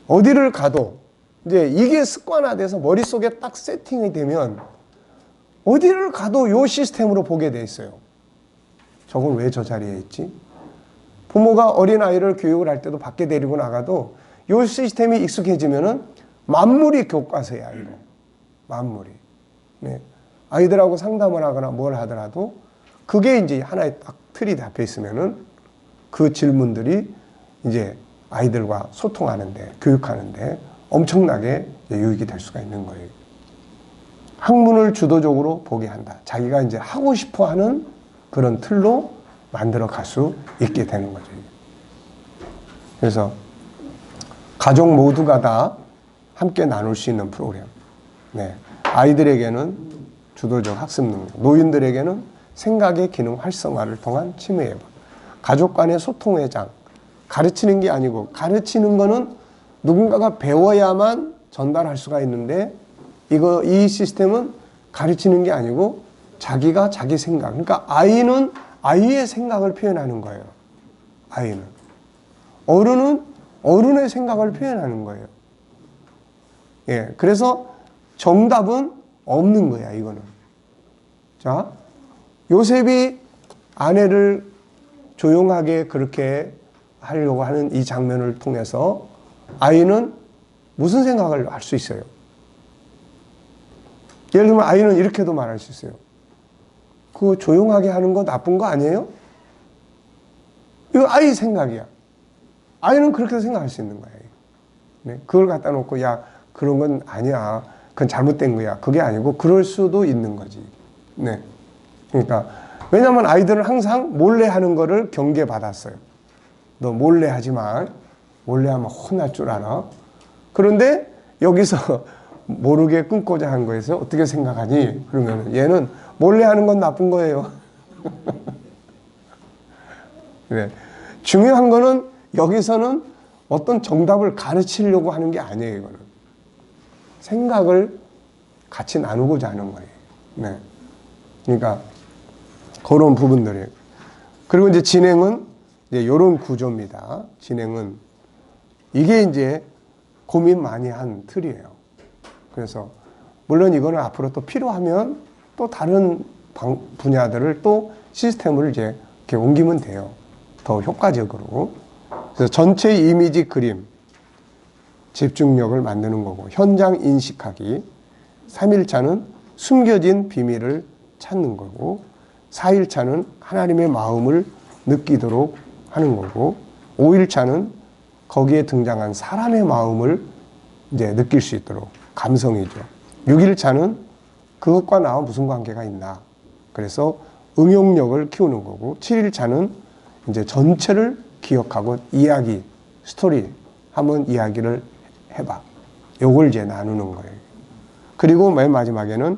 어디를 가도 이제 이게 습관화돼서 머릿속에 딱 세팅이 되면 어디를 가도 이 시스템으로 보게 돼 있어요. 저건 왜 저 자리에 있지? 부모가 어린아이를 교육을 할 때도 밖에 데리고 나가도 이 시스템이 익숙해지면은 만물이 교과서야, 이거. 만물이. 네. 아이들하고 상담을 하거나 뭘 하더라도 그게 이제 하나의 딱 틀이 잡혀 있으면은 그 질문들이 이제 아이들과 소통하는데, 교육하는데 엄청나게 유익이 될 수가 있는 거예요. 학문을 주도적으로 보게 한다. 자기가 이제 하고 싶어 하는 그런 틀로 만들어 갈 수 있게 되는 거죠. 그래서 가족 모두가 다 함께 나눌 수 있는 프로그램. 네. 아이들에게는 주도적 학습 능력, 노인들에게는 생각의 기능 활성화를 통한 치매 예방, 가족 간의 소통의 장. 가르치는 게 아니고 가르치는 거는 누군가가 배워야만 전달할 수가 있는데 이 시스템은 가르치는 게 아니고 자기가 자기 생각. 그러니까 아이는 아이의 생각을 표현하는 거예요. 아이는. 어른은 어른의 생각을 표현하는 거예요. 예. 그래서 정답은 없는 거야, 이거는. 자, 요셉이 아내를 조용하게 그렇게 하려고 하는 이 장면을 통해서 아이는 무슨 생각을 할 수 있어요? 예를 들면 아이는 이렇게도 말할 수 있어요. 그거 조용하게 하는 거 나쁜 거 아니에요? 이거 아이 생각이야. 아이는 그렇게 생각할 수 있는 거예요. 네? 그걸 갖다 놓고 야 그런 건 아니야. 그건 잘못된 거야. 그게 아니고 그럴 수도 있는 거지. 네. 그러니까 왜냐하면 아이들은 항상 몰래 하는 거를 경계받았어요. 너 몰래 하지 마. 몰래 하면 혼날 줄 알아. 그런데 여기서 모르게 끊고자 한 거에서 어떻게 생각하니? 그러면 얘는 몰래 하는 건 나쁜 거예요. 네. 중요한 거는 여기서는 어떤 정답을 가르치려고 하는 게 아니에요. 이거는 생각을 같이 나누고자 하는 거예요. 네. 그러니까 그런 부분들이에요. 그리고 이제 진행은 이제 이런 구조입니다. 진행은 이게 이제 고민 많이 한 틀이에요. 그래서 물론 이거는 앞으로 또 필요하면 또 다른 분야들을 또 시스템을 이제 이렇게 옮기면 돼요. 더 효과적으로. 그래서 전체 이미지 그림, 집중력을 만드는 거고, 현장 인식하기, 3일차는 숨겨진 비밀을 찾는 거고, 4일차는 하나님의 마음을 느끼도록 하는 거고, 5일차는 거기에 등장한 사람의 마음을 이제 느낄 수 있도록, 감성이죠. 6일차는 그것과 나와 무슨 관계가 있나. 그래서 응용력을 키우는 거고, 7일차는 이제 전체를 기억하고 이야기, 스토리, 한번 이야기를 해봐. 요걸 이제 나누는 거예요. 그리고 맨 마지막에는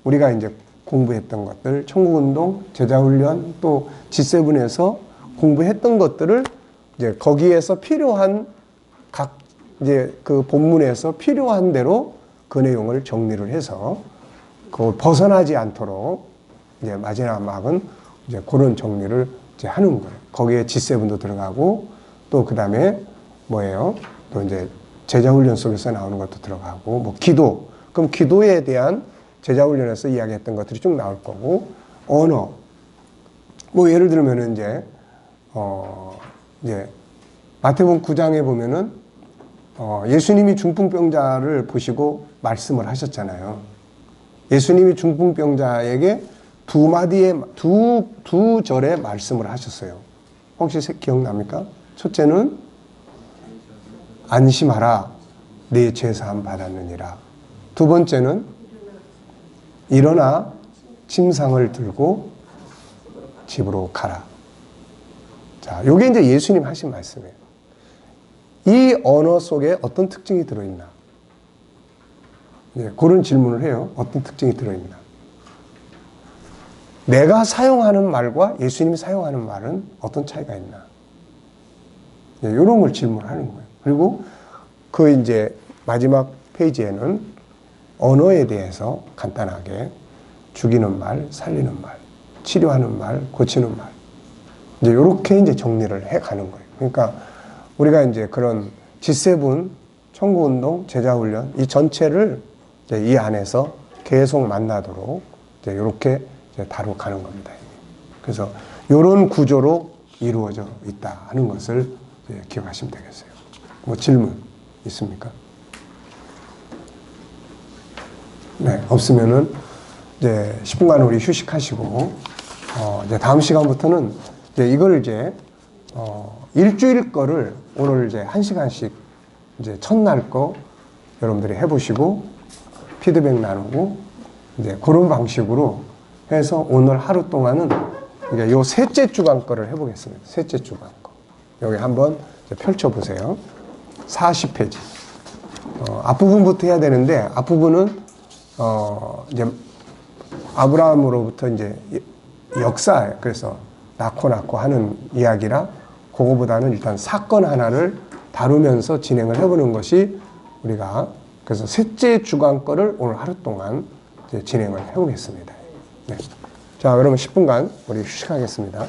우리가 이제 공부했던 것들, 천국운동, 제자훈련, 또 G7에서 공부했던 것들을 이제 거기에서 필요한 각 이제 그 본문에서 필요한 대로 그 내용을 정리를 해서 그걸 벗어나지 않도록 이제 마지막은 이제 그런 정리를 이제 하는 거예요. 거기에 G7도 들어가고 또 그 다음에 뭐예요? 또 이제 제자훈련 속에서 나오는 것도 들어가고 뭐 기도. 그럼 기도에 대한 제자훈련에서 이야기했던 것들이 쭉 나올 거고 언어. 뭐 예를 들면은 이제 마태복음 9장에 보면은 예수님이 중풍병자를 보시고 말씀을 하셨잖아요. 예수님이 중풍병자에게 두 절의 말씀을 하셨어요. 혹시 기억납니까? 첫째는 안심하라 네 죄사함 받았느니라. 두 번째는 일어나 침상을 들고 집으로 가라. 자, 요게 이제 예수님 하신 말씀이에요. 이 언어 속에 어떤 특징이 들어있나? 네, 그런 질문을 해요. 어떤 특징이 들어있나? 내가 사용하는 말과 예수님이 사용하는 말은 어떤 차이가 있나? 네, 이런 걸 질문하는 거예요. 그리고 그 이제 마지막 페이지에는 언어에 대해서 간단하게 죽이는 말, 살리는 말, 치료하는 말, 고치는 말. 이제 이렇게 이제 정리를 해 가는 거예요. 그러니까 우리가 이제 그런 G7, 청구운동, 제자훈련 이 전체를 이제 이 안에서 계속 만나도록 이제 이렇게 이제 다뤄가는 겁니다. 그래서 이런 구조로 이루어져 있다 하는 것을 이제 기억하시면 되겠어요. 뭐 질문 있습니까? 네, 없으면은 이제 10분간 우리 휴식하시고 이제 다음 시간부터는 이제 이걸 이제 일주일 거를 오늘 이제 1시간씩 이제 첫날 거 여러분들이 해보시고 피드백 나누고 이제 그런 방식으로 해서 오늘 하루 동안은 이제 요 셋째 주간 거를 해보겠습니다. 셋째 주간 거. 여기 한번 펼쳐보세요. 40페이지. 앞부분부터 해야 되는데 앞부분은 이제 아브라함으로부터 이제 역사예요. 그래서 낳고 하는 이야기라 그거보다는 일단 사건 하나를 다루면서 진행을 해보는 것이 우리가 그래서 셋째 주간 거를 오늘 하루 동안 이제 진행을 해보겠습니다. 네. 자, 그러면 10분간 우리 휴식하겠습니다.